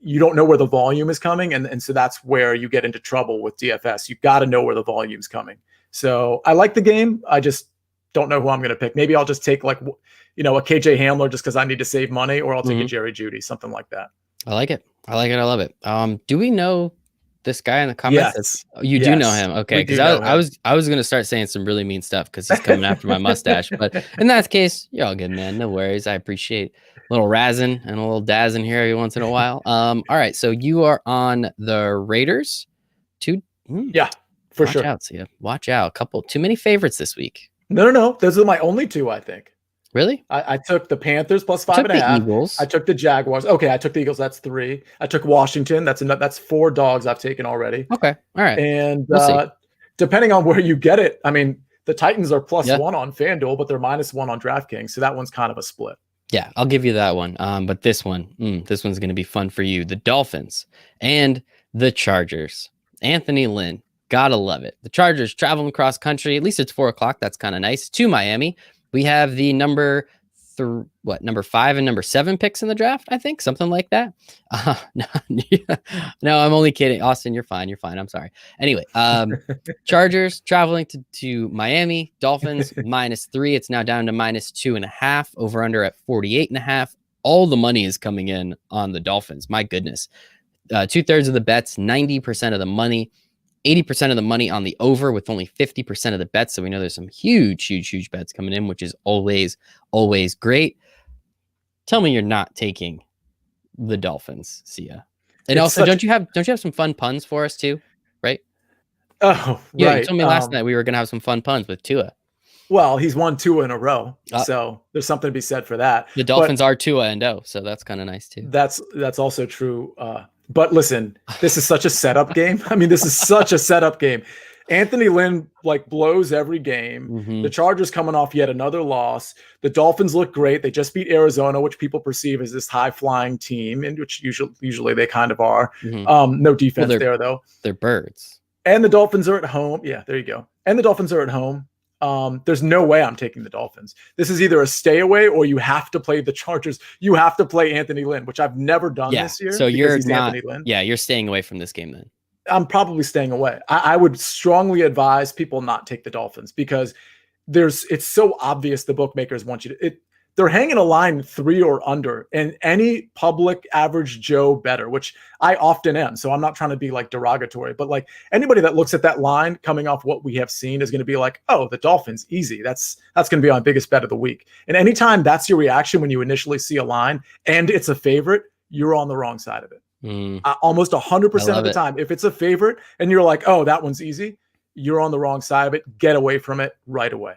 you don't know where the volume is coming, and so that's where you get into trouble with DFS. You got to know where the volume's coming. So I like the game. I just don't know who I'm going to pick. Maybe I'll just take like, a KJ Hamler just because I need to save money, or I'll take a Jerry Jeudy, something like that. I like it. I love it. Do we know this guy in the comments? Yes. You do know him. Okay. Because I was going to start saying some really mean stuff because he's coming after my mustache. But in that case, you're all good, man. No worries. I appreciate a little razzing and a little dazzing here every once in a while. All right. So you are on the Raiders. Yeah. for Watch sure. out, Sia. Watch out. Too many favorites this week. No. Those are my only two, I think. Really? I took the Panthers plus I took 5.5. the Eagles. I took the Jaguars. Okay, I took the Eagles. That's 3. I took Washington. That's 4 dogs I've taken already. Okay. All right. And We'll depending on where you get it, I mean, the Titans are plus Yeah. 1 on FanDuel, but they're minus 1 on DraftKings. So that one's kind of a split. Yeah, I'll give you that one. But this one's going to be fun for you. The Dolphins and the Chargers. Anthony Lynn, gotta love it. The Chargers traveling cross country. At least it's 4:00. That's kind of nice. To Miami. We have the number 5 and number 7 picks in the draft, I think, something like that. No, I'm only kidding. Austin, you're fine. I'm sorry. Anyway, Chargers traveling to Miami. Dolphins -3. It's now down to -2.5. Over under at 48.5. All the money is coming in on the Dolphins. My goodness. 2/3 of the bets, 90% of the money. 80% of the money on the over with only 50% of the bets. So we know there's some huge bets coming in, which is always great. Tell me you're not taking the Dolphins, Sia. And It's also, don't you have some fun puns for us too? Right? Oh, Yeah, right. you told me last night we were going to have some fun puns with Tua. Well, he's won 2 in a row. So there's something to be said for that. The Dolphins are Tua and O, so that's kind of nice too. That's also true. But listen, this is such a setup game. I mean, this is such a setup game. Anthony Lynn blows every game. Mm-hmm. The Chargers coming off yet another loss. The Dolphins look great. They just beat Arizona, which people perceive as this high-flying team, and which usually they kind of are. Mm-hmm. No defense there, though. They're birds. And the Dolphins are at home. Yeah, there you go. And the Dolphins are at home. There's no way I'm taking the Dolphins. This is either a stay away or you have to play the Chargers. You have to play Anthony Lynn, which I've never done this year. So you're not. Anthony Lynn. Yeah, you're staying away from this game then. I'm probably staying away. I would strongly advise people not take the Dolphins because it's so obvious the bookmakers want you to. They're hanging a line 3 or under, and any public average Joe better, which I often am. So I'm not trying to be derogatory, but anybody that looks at that line coming off what we have seen is going to be like, oh, the Dolphins, easy. That's going to be my biggest bet of the week. And anytime that's your reaction when you initially see a line and it's a favorite, you're on the wrong side of it. Almost 100% of the time, if it's a favorite and you're like, oh, that one's easy, you're on the wrong side of it. Get away from it right away.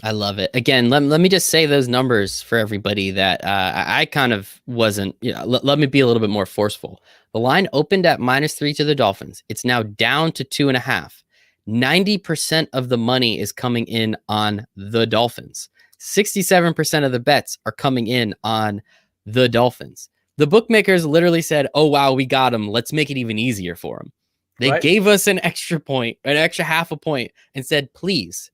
I love it. Again, let me just say those numbers for everybody that I kind of wasn't, let me be a little bit more forceful. The line opened at -3 to the Dolphins. It's now down to 2.5. 90% of the money is coming in on the Dolphins. 67% of the bets are coming in on the Dolphins. The bookmakers literally said, oh, wow, we got them. Let's make it even easier for them. They gave us an extra half a point and said, please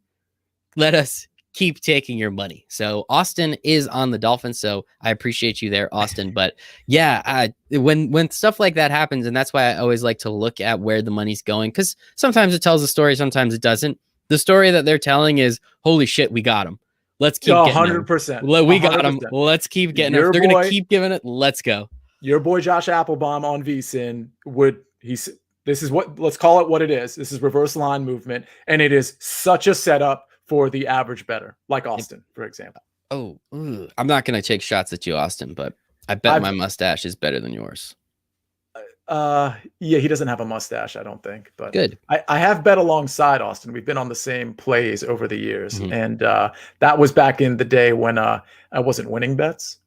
let us keep taking your money. So Austin is on the Dolphins. So I appreciate you there, Austin. But yeah, when stuff like that happens, and that's why I always like to look at where the money's going, because sometimes it tells a story, sometimes it doesn't. The story that they're telling is, holy shit, we got them. Let's keep getting 100%. We got them. Let's keep getting them. They're going to keep giving it. Let's go. Your boy Josh Applebaum on VSiN let's call it what it is. This is reverse line movement, and it is such a setup for the average bettor, like Austin, for example. Oh, I'm not going to take shots at you, Austin, but I bet my mustache is better than yours. Yeah, he doesn't have a mustache, I don't think. But good. I have bet alongside Austin. We've been on the same plays over the years, and that was back in the day when I wasn't winning bets.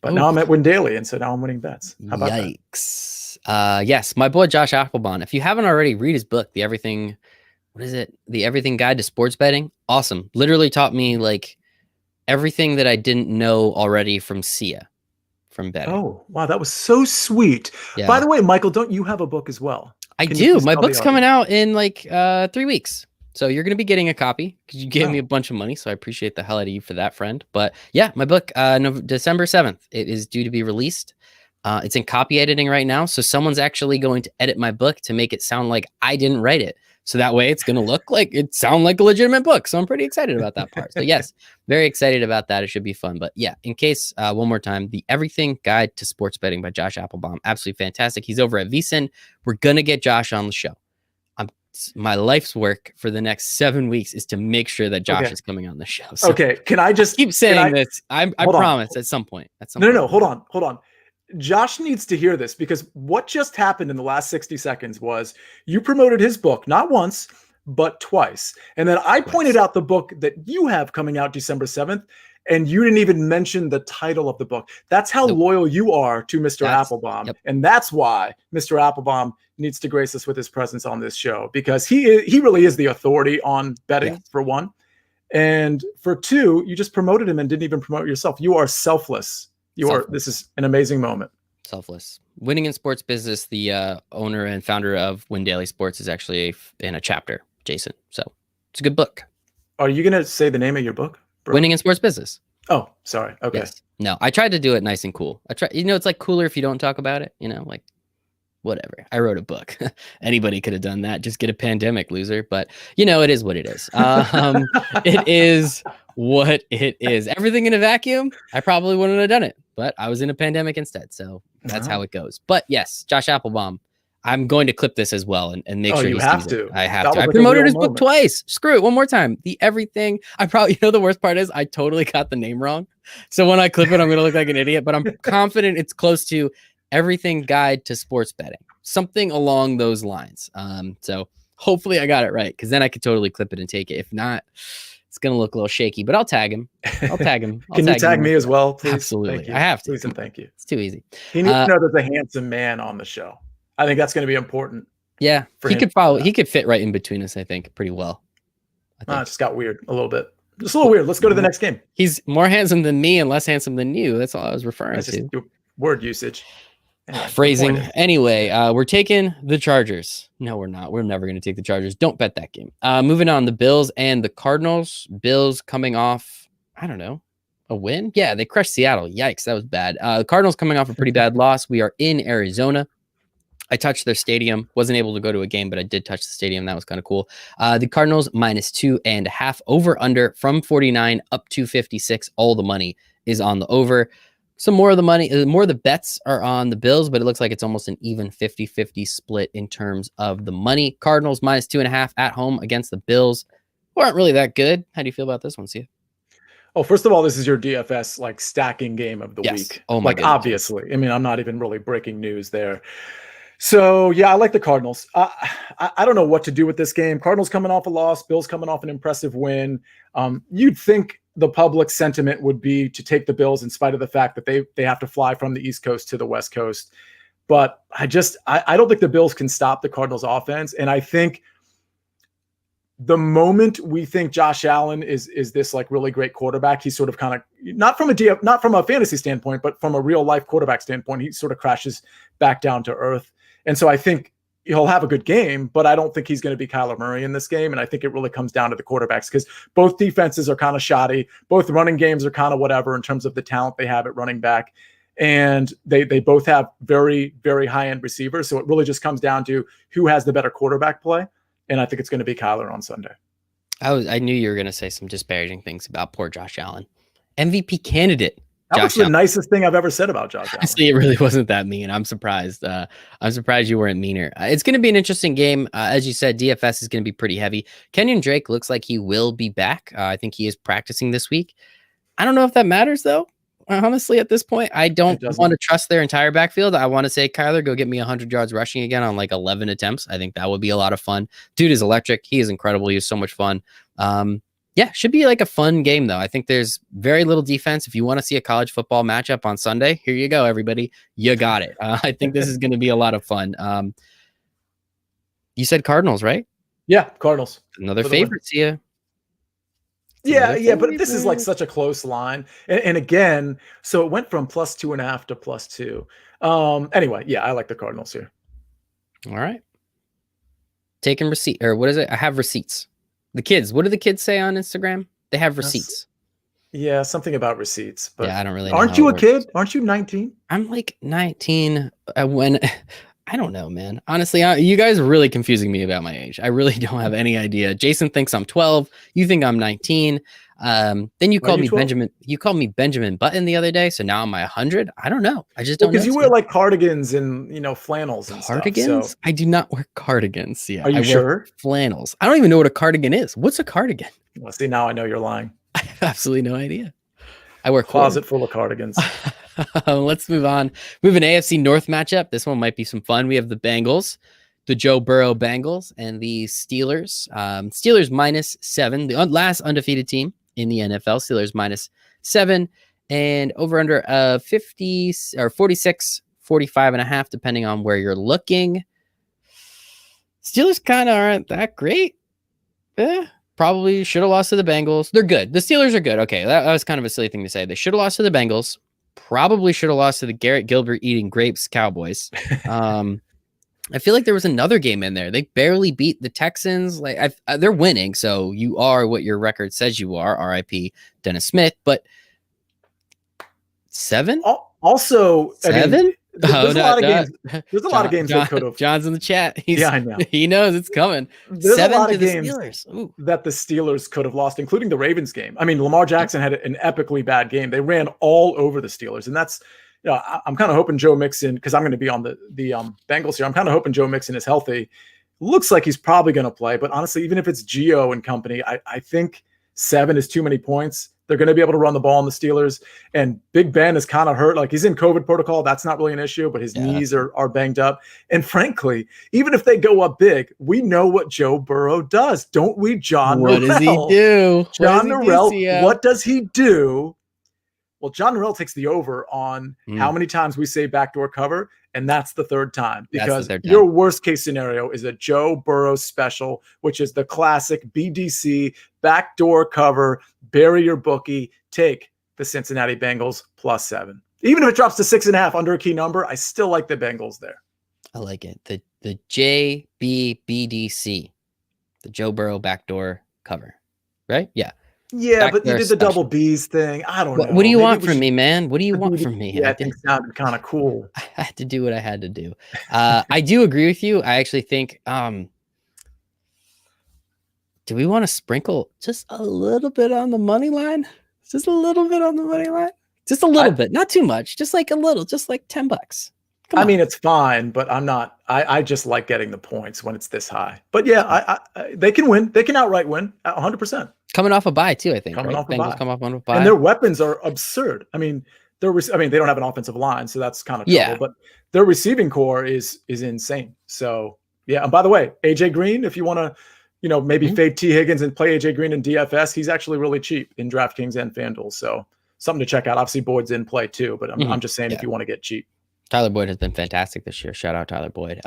But now I'm at Win Daily, and so now I'm winning bets. How about that? Yes, my boy Josh Applebaum. If you haven't already, read his book, The Everything Guide to Sports Betting. Awesome. Literally taught me everything that I didn't know already from Sia, from betting. Oh, wow. That was so sweet. Yeah. By the way, Michael, don't you have a book as well? I do. My book's coming out in 3 weeks. So you're going to be getting a copy because you gave me a bunch of money. So I appreciate the hell out of you for that, friend. But yeah, my book, December 7th, it is due to be released. It's in copy editing right now. So someone's actually going to edit my book to make it sound like I didn't write it. So that way it's going to sound like a legitimate book. So I'm pretty excited about that part. So yes, very excited about that. It should be fun. But yeah, in case, one more time, The Everything Guide to Sports Betting by Josh Applebaum. Absolutely fantastic. He's over at VSiN. We're going to get Josh on the show. My life's work for the next 7 weeks is to make sure that Josh is coming on the show. So can I just keep saying this? I promise at some point. No, hold on. Josh needs to hear this because what just happened in the last 60 seconds was you promoted his book, not once, but twice. And then I pointed out the book that you have coming out December 7th, and you didn't even mention the title of the book. That's how loyal you are to Mr. Applebaum. Yep. And that's why Mr. Applebaum needs to grace us with his presence on this show, because he really is the authority on betting, for one. And for two, you just promoted him and didn't even promote yourself. You are selfless. This is an amazing moment. Selfless. Winning in Sports Business, the owner and founder of Win Daily Sports, is actually in a chapter, Jason. So it's a good book. Are you going to say the name of your book, bro? Winning in Sports Business. Oh, sorry. Okay. Yes. No, I tried to do it nice and cool. It's like cooler if you don't talk about it, like whatever. I wrote a book. Anybody could have done that. Just get a pandemic, loser. But it is what it is. It is what it is. Everything in a vacuum, I probably wouldn't have done it, but I was in a pandemic instead. So that's how it goes. But yes, Josh Applebaum, I'm going to clip this as well and make sure you have to. I have to. I promoted his book twice. Screw it. One more time. The Everything. I probably, the worst part is I totally got the name wrong. So when I clip it, I'm going to look like an idiot, but I'm confident it's close to Everything Guide to Sports Betting. Something along those lines. So hopefully I got it right, because then I could totally clip it and take it. If not, it's going to look a little shaky, but I'll tag him. Can you tag me as well, please? Absolutely. I have to. Please and thank you. It's too easy. He needs to know there's a handsome man on the show. I think that's going to be important. Yeah. He could fit right in between us, I think, pretty well. It just got weird a little bit. Just a little weird. Let's go to the next game. He's more handsome than me and less handsome than you. That's all I was referring to. Just word usage. Anyway, phrasing. Anyway, we're taking the Chargers. No, we're not. We're never going to take the Chargers. Don't bet that game. Moving on, the Bills and the Cardinals. Bills coming off, I don't know, a win? Yeah, they crushed Seattle. Yikes, that was bad. The Cardinals coming off a pretty bad loss. We are in Arizona. I touched their stadium. Wasn't able to go to a game, but I did touch the stadium. That was kind of cool. The Cardinals -2.5 over under from 49 up to 56. All the money is on the over. Some more of the money, more of the bets are on the Bills, but it looks like it's almost an even 50-50 split in terms of the money. Cardinals -2.5 at home against the Bills, who aren't really that good. How do you feel about this one, Sia? Oh, first of all, this is your DFS stacking game of the week. Oh my goodness. Obviously. I mean, I'm not even really breaking news there. So yeah, I like the Cardinals. I don't know what to do with this game. Cardinals coming off a loss, Bills coming off an impressive win. You'd think the public sentiment would be to take the Bills in spite of the fact that they have to fly from the East Coast to the West Coast. But I don't think the Bills can stop the Cardinals offense. And I think the moment we think Josh Allen is this really great quarterback, he's sort of kind of not from a fantasy standpoint, but from a real life quarterback standpoint, he sort of crashes back down to earth. And so I think he'll have a good game, but I don't think he's going to be Kyler Murray in this game. And I think it really comes down to the quarterbacks, because both defenses are kind of shoddy. Both running games are kind of whatever in terms of the talent they have at running back. And they both have very, very high-end receivers. So it really just comes down to who has the better quarterback play. And I think it's going to be Kyler on Sunday. I knew you were going to say some disparaging things about poor Josh Allen. MVP candidate. That was the nicest thing I've ever said about Josh Allen. Honestly, it really wasn't that mean. I'm surprised. I'm surprised you weren't meaner. It's going to be an interesting game. As you said, DFS is going to be pretty heavy. Kenyon Drake looks like he will be back. I think he is practicing this week. I don't know if that matters, though. Honestly, at this point, I don't want to trust their entire backfield. I want to say, Kyler, go get me 100 yards rushing again on 11 attempts. I think that would be a lot of fun. Dude is electric. He is incredible. He is so much fun. Yeah, should be a fun game, though. I think there's very little defense. If you want to see a college football matchup on Sunday, here you go, everybody. You got it. I think this is going to be a lot of fun. You said Cardinals, right? Yeah, Cardinals. Another favorite, Sia. Yeah, but this is such a close line. And again, so it went from +2.5 to +2. Anyway, yeah, I like the Cardinals here. All right. Taking receipt, or what is it? I have receipts. The kids, what do the kids say on Instagram? They have receipts. Yeah, something about receipts. But yeah, I don't really know. Aren't you a kid? Aren't you 19? I'm 19 when... I don't know, man. Honestly, you guys are really confusing me about my age. I really don't have any idea. Jason thinks I'm 12. You think I'm 19. Then you called me 12? Benjamin. You called me Benjamin Button the other day. So now I'm 100. I don't know. I just don't know. Because you wear cardigans and flannels and cardigans? Stuff, so. I do not wear cardigans. Yeah. Are you sure? Flannels. I don't even know what a cardigan is. What's a cardigan? Well, see, now I know you're lying. I have absolutely no idea. I wear closet full of cardigans. Let's move on. We have an AFC North matchup. This one might be some fun. We have the Bengals the Joe Burrow Bengals and the Steelers. Steelers -7, the last undefeated team in the NFL. Steelers -7, and over under 50 or 46, 45.5, depending on where you're looking. Steelers kind of aren't that great. Probably should have lost to the Bengals. They're good. The Steelers are good. Okay, that was kind of a silly thing to say. They should have lost to the Bengals. Probably should have lost to the Garrett Gilbert eating grapes Cowboys. I feel like there was another game in there. They barely beat the Texans. Like they're winning, so you are what your record says you are. R.I.P. Dennis Smith. But 7? Also, 7? I mean, there's a lot of games. There's a lot of games that could have. John's in the chat. I know. He knows it's coming. There's 7 a lot to of the games Steelers. that the Steelers could have lost, including the Ravens game. I mean, Lamar Jackson had an epically bad game. They ran all over the Steelers, and that's. I'm kind of hoping Joe Mixon, because I'm going to be on the Bengals here. I'm kind of hoping Joe Mixon is healthy. Looks like he's probably going to play, but honestly, even if it's Gio and company, I think 7 is too many points. They're going to be able to run the ball on the Steelers, and Big Ben is kind of hurt. Like, he's in COVID protocol. That's not really an issue, but his knees are banged up. And frankly, even if they go up big, we know what Joe Burrow does, don't we, John Norrell? What does he do? John Norrell, what does he do? Well, John Norrell takes the over on how many times we say backdoor cover, and that's the third time. Because your worst case scenario is a Joe Burrow special, which is the classic BDC backdoor cover, bury your bookie, take the Cincinnati Bengals +7. Even if it drops to 6.5 under a key number, I still like the Bengals there. I like it. The JBBDC, the Joe Burrow backdoor cover, right? Yeah. Yeah, but you did the double B's thing. I don't know. What do you want from me, man? What do you want from me? Yeah, I think it sounded kind of cool. I had to do what I had to do. I do agree with you. I actually think, do we want to sprinkle just a little bit on the money line? Just a little bit on the money line? Just a little bit, not too much. Just like a little, just like $10. I mean, it's fine, but I'm not. I just like getting the points when it's this high. But yeah, they can win. They can outright win 100%. Coming off a bye too, I think. Coming off a Bengals bye. come off on a bye, and their weapons are absurd. I mean, they don't have an offensive line, so that's kind of trouble. But their receiving core is insane. So yeah. And by the way, AJ Green, if you want to, maybe fade T Higgins and play AJ Green in DFS, he's actually really cheap in DraftKings and FanDuel. So something to check out. Obviously, Boyd's in play too, but I'm just saying if you want to get cheap. Tyler Boyd has been fantastic this year. Shout out Tyler Boyd.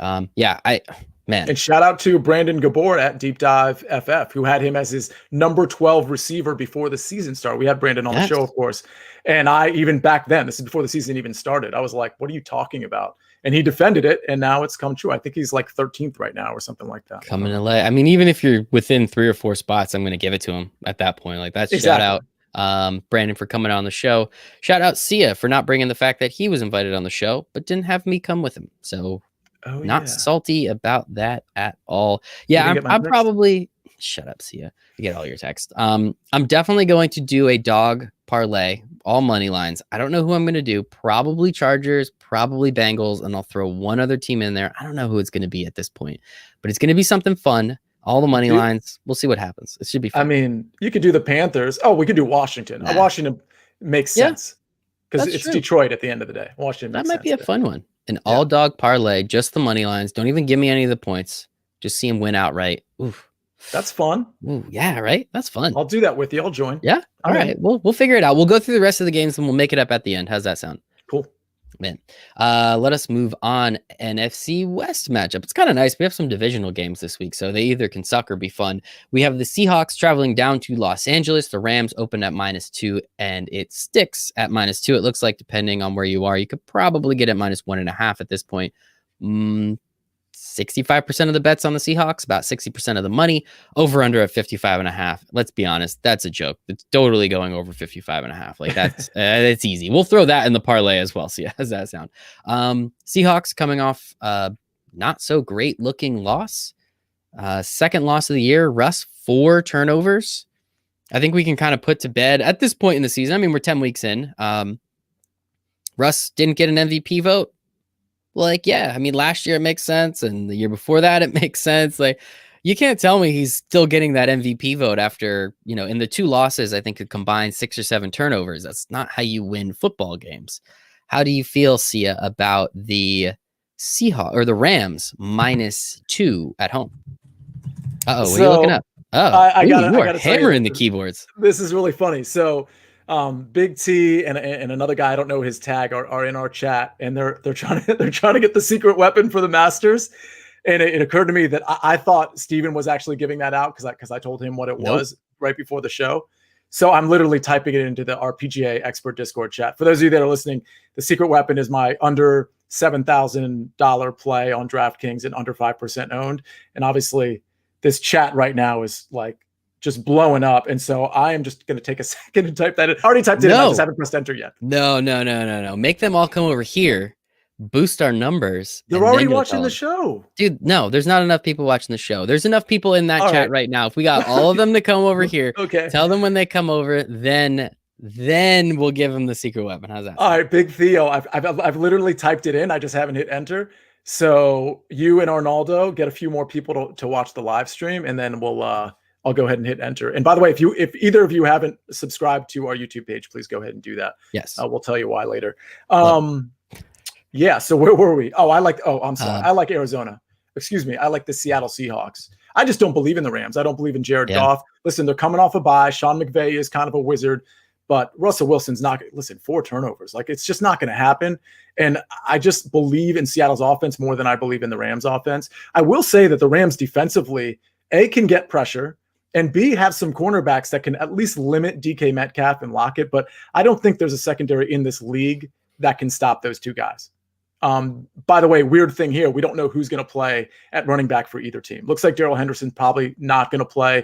Man. And shout out to Brandon Gabor at Deep Dive FF, who had him as his number 12 receiver before the season started. We had Brandon on the show, of course. And I, even back then, this is before the season even started, I was like, what are you talking about? And he defended it, and now it's come true. I think he's like 13th right now or something like that. Coming to late. I mean, even if you're within 3 or 4 spots, I'm going to give it to him at that point. Like, that's shout out. Brandon for coming on the show. Shout out Sia for not bringing the fact that he was invited on the show, but didn't have me come with him. So not salty about that at all. Yeah, I'm probably shut up, Sia. You get all your text. I'm definitely going to do a dog parlay, all money lines. I don't know who I'm going to do. Probably Chargers, probably Bengals, and I'll throw one other team in there. I don't know who it's going to be at this point, but it's going to be something fun. All the money lines. We'll see what happens. It should be fun. I mean, you could do the Panthers. Oh, we could do Washington. Washington makes sense because it's true. Detroit at the end of the day. Washington makes sense. That might be a fun one. An all-dog parlay, just the money lines. Don't even give me any of the points. Just see him win outright. Oof. That's fun. Ooh, yeah, right? That's fun. I'll do that with you. I'll join. Yeah? All right. We'll figure it out. We'll go through the rest of the games and we'll make it up at the end. How's that sound? Cool. Man, let us move on. NFC West matchup. It's kind of nice. We have some divisional games this week, so they either can suck or be fun. We have the Seahawks traveling down to Los Angeles. The Rams open at -2, and it sticks at -2. It looks like, depending on where you are, you could probably get it -1.5 at this point. 65% of the bets on the Seahawks, about 60% of the money, over under at 55.5. Let's be honest, that's a joke. It's totally going over 55.5. Like that's it's easy. We'll throw that in the parlay as well. So yeah, how's that sound? Seahawks coming off not so great looking loss. Second loss of the year. Russ, 4 turnovers. I think we can kind of put to bed at this point in the season. I mean, we're 10 weeks in. Russ didn't get an MVP vote. Like, yeah, I mean, last year it makes sense, and the year before that it makes sense. Like, you can't tell me he's still getting that MVP vote after, in the 2 losses, I think it combined 6 or 7 turnovers. That's not how you win football games. How do you feel, Sia, about the the Rams -2 at home. Uh-oh, what are you looking up? I you are gotta hammering the keyboards. This is really funny. So Big T and another guy, I don't know his tag, are in our chat, and they're trying to get the secret weapon for the Masters. And it occurred to me that I thought Steven was actually giving that out because I told him what it was right before the show. So I'm literally typing it into the RPGA expert Discord chat. For those of you that are listening, the secret weapon is my under $7,000 play on DraftKings and under 5% owned. And obviously this chat right now is like just blowing up. And so I am just going to take a second and type that in. I already typed it in. I just haven't pressed enter yet. No. Make them all come over here, boost our numbers. They're already watching the show. Dude, no, there's not enough people watching the show. There's enough people in that chat right now. If we got all of them to come over here, tell them when they come over, then we'll give them the secret weapon. How's that? All right, Big Theo. I've literally typed it in. I just haven't hit enter. So you and Arnaldo get a few more people to watch the live stream, and then I'll go ahead and hit enter. And by the way, if either of you haven't subscribed to our YouTube page, please go ahead and do that. Yes. We'll tell you why later. Yeah. So where were we? I'm sorry. I like Arizona. Excuse me. I like the Seattle Seahawks. I just don't believe in the Rams. I don't believe in Jared Goff. Listen, they're coming off a bye. Sean McVay is kind of a wizard, but Russell Wilson's not. Listen, 4 turnovers. Like, it's just not going to happen. And I just believe in Seattle's offense more than I believe in the Rams offense. I will say that the Rams defensively, A, can get pressure, and B, have some cornerbacks that can at least limit DK Metcalf and Lockett. But I don't think there's a secondary in this league that can stop those two guys. By the way, weird thing here, we don't know who's going to play at running back for either team. Looks like Darrell Henderson's probably not going to play.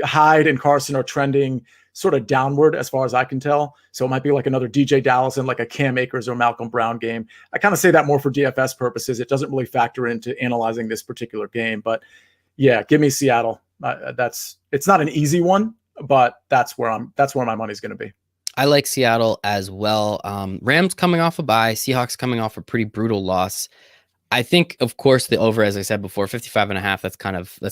Hyde and Carson are trending sort of downward as far as I can tell. So it might be like another DJ Dallas and like a Cam Akers or Malcolm Brown game. I kind of say that more for DFS purposes. It doesn't really factor into analyzing this particular game. But yeah, give me Seattle. It's not an easy one, but that's where my money's going to be. I like Seattle as well. Rams coming off a bye, Seahawks coming off a pretty brutal loss. I think, of course, the over, as I said before, 55.5. That's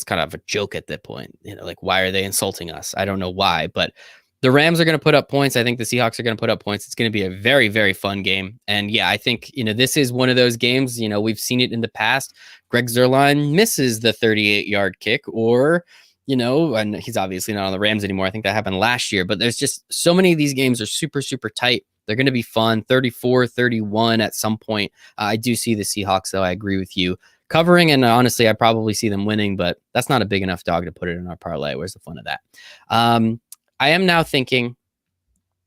kind of a joke at that point. Like, why are they insulting us? I don't know why, but the Rams are going to put up points. I think the Seahawks are going to put up points. It's going to be a very, very fun game. And yeah, I think, this is one of those games, we've seen it in the past. Greg Zuerlein misses the 38-yard kick, or, and he's obviously not on the Rams anymore. I think that happened last year, but there's just so many of these games are super, super tight. They're going to be fun. 34-31 at some point. I do see the Seahawks, though. I agree with you. Covering, and honestly, I probably see them winning, but that's not a big enough dog to put it in our parlay. Where's the fun of that? I am now thinking,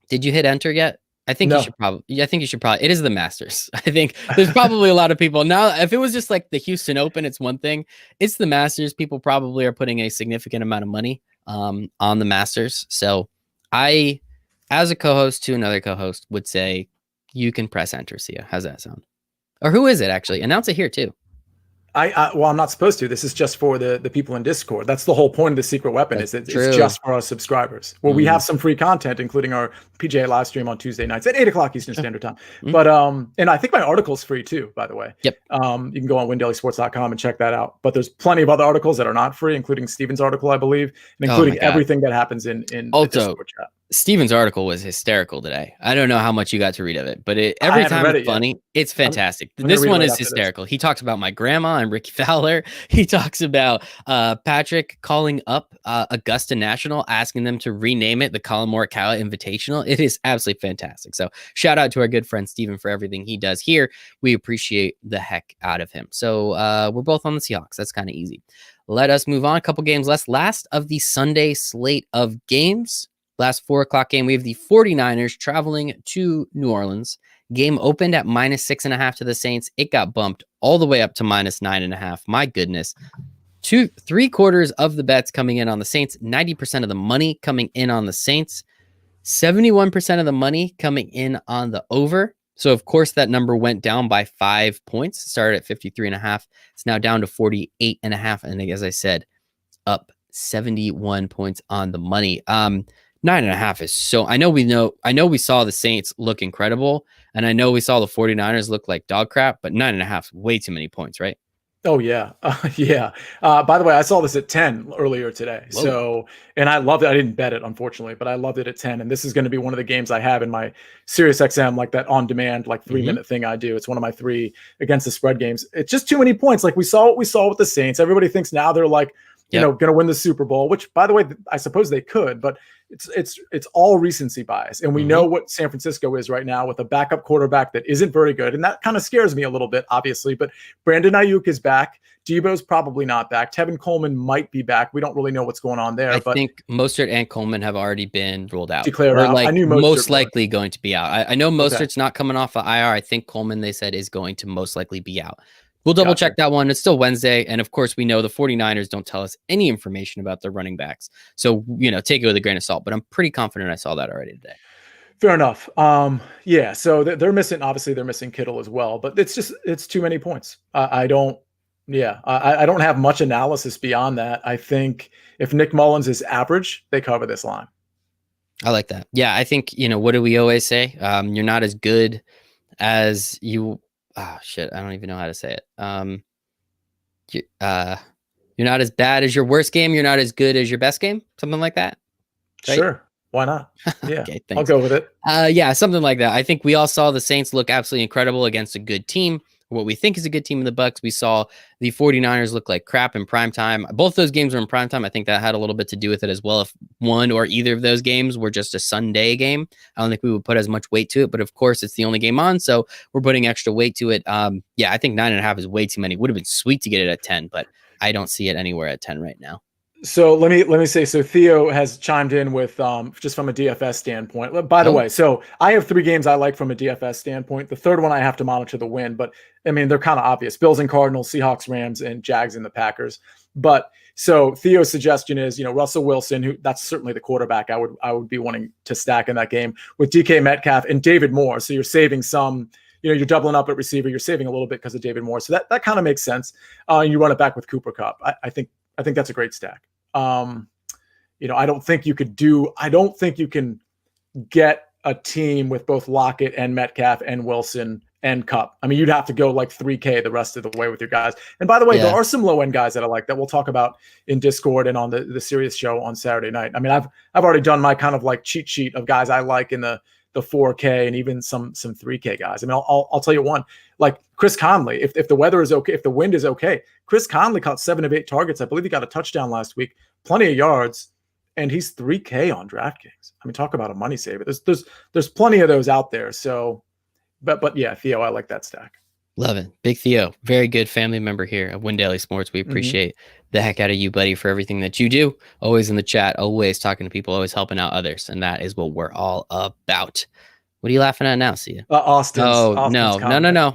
did you hit enter yet? I think you should probably. It is the Masters. I think there's probably a lot of people now. If it was just like the Houston Open, it's one thing. It's the Masters. People probably are putting a significant amount of money on the Masters. So I, as a co-host to another co-host, would say you can press enter. Sia, how's that sound? Or who is it actually? Announce it here too. Well, I'm not supposed to. This is just for the people in Discord. That's the whole point of the secret weapon. It's just for our subscribers. Well, we have some free content, including our PGA live stream on Tuesday nights at 8:00 Eastern Standard Time. But and I think my article's free too, by the way. Yep. You can go on windailysports.com and check that out. But there's plenty of other articles that are not free, including Steven's article, I believe, and including everything that happens in the Discord chat. Steven's article was hysterical today. I don't know how much you got to read of it, but every time it's funny. It's fantastic. This one is hysterical. He talks about my grandma and Ricky Fowler. He talks about Patrick calling up Augusta National, asking them to rename it the Colin Morikawa Invitational. It is absolutely fantastic. So shout out to our good friend Steven for everything he does here. We appreciate the heck out of him. So we're both on the Seahawks. That's kind of easy. Let us move on. A couple games last of the Sunday slate of games. Last 4:00 game, we have the 49ers traveling to New Orleans. Game opened at -6.5 to the Saints. It got bumped all the way up to -9.5. My goodness. 3/4 of the bets coming in on the Saints, 90% of the money coming in on the Saints, 71% of the money coming in on the over. So, of course, that number went down by 5 points. It started at 53.5. It's now down to 48.5. And as I said, up 71 points on the money. 9.5 is so. I know we saw the Saints look incredible, and I know we saw the 49ers look like dog crap, but 9.5 is way too many points, right? Oh yeah. Yeah. By the way, I saw this at 10 earlier today. Whoa. So, and I loved it. I didn't bet it, unfortunately, but I loved it at 10. And this is going to be one of the games I have in my Sirius XM, like that on demand, like 3 minute thing I do. It's one of my 3 against the spread games. It's just too many points. Like we saw what we saw with the Saints. Everybody thinks now they're like, going to win the Super Bowl, which by the way, I suppose they could, but it's all recency bias. And we know what San Francisco is right now with a backup quarterback that isn't very good. And that kind of scares me a little bit, obviously, but Brandon Ayuk is back. Debo's probably not back. Tevin Coleman might be back. We don't really know what's going on there. I think Mostert and Coleman have already been ruled out. Declared out. Like I knew most likely going to be out. I know Mostert's not coming off of IR. I think Coleman, they said, is going to most likely be out. We'll double check that one. It's still Wednesday. And of course, we know the 49ers don't tell us any information about their running backs. So, take it with a grain of salt. But I'm pretty confident I saw that already today. Fair enough. Yeah. So they're missing, obviously, they're missing Kittle as well. But it's too many points. I don't have much analysis beyond that. I think if Nick Mullins is average, they cover this line. I like that. Yeah. I think, what do we always say? You're not as good as you. Oh shit! I don't even know how to say it. You're not as bad as your worst game. You're not as good as your best game. Something like that. Right? Sure. Why not? Yeah. Okay, I'll go with it. Yeah, something like that. I think we all saw the Saints look absolutely incredible against a good team. What we think is a good team in the Bucs. We saw the 49ers look like crap in primetime. Both those games were in primetime. I think that had a little bit to do with it as well. If one or either of those games were just a Sunday game, I don't think we would put as much weight to it. But of course, it's the only game on, so we're putting extra weight to it. Yeah, I think 9.5 is way too many. Would have been sweet to get it at 10, but I don't see it anywhere at 10 right now. So let me say, so Theo has chimed in with just from a DFS standpoint. By the way, so I have 3 games I like from a DFS standpoint. The third one I have to monitor the win, but I mean, they're kind of obvious. Bills and Cardinals, Seahawks, Rams, and Jags and the Packers. But so Theo's suggestion is, Russell Wilson, who that's certainly the quarterback I would be wanting to stack in that game with DK Metcalf and David Moore. So you're saving some, you're doubling up at receiver. You're saving a little bit because of David Moore. So that kind of makes sense. You run it back with Cooper Kupp. I think that's a great stack. I don't think you can get a team with both Lockett and Metcalf and Wilson and Kupp. I mean, you'd have to go like 3K the rest of the way with your guys. And by the way, there are some low end guys that I like that we'll talk about in Discord and on the Sirius show on Saturday night. I mean, I've already done my kind of like cheat sheet of guys I like in the 4K and even some 3K guys. I mean, I'll tell you one, like Chris Conley, if the weather is okay, if the wind is okay, Chris Conley caught 7 of 8 targets. I believe he got a touchdown last week, plenty of yards, and he's 3K on DraftKings. I mean, talk about a money saver. There's plenty of those out there. So, but yeah, Theo, I like that stack. Love it. Big Theo, very good family member here at Win Daily Sports. We appreciate the heck out of you, buddy, for everything that you do. Always in the chat, always talking to people, always helping out others. And that is what we're all about. What are you laughing at now, Sia? Austin's no.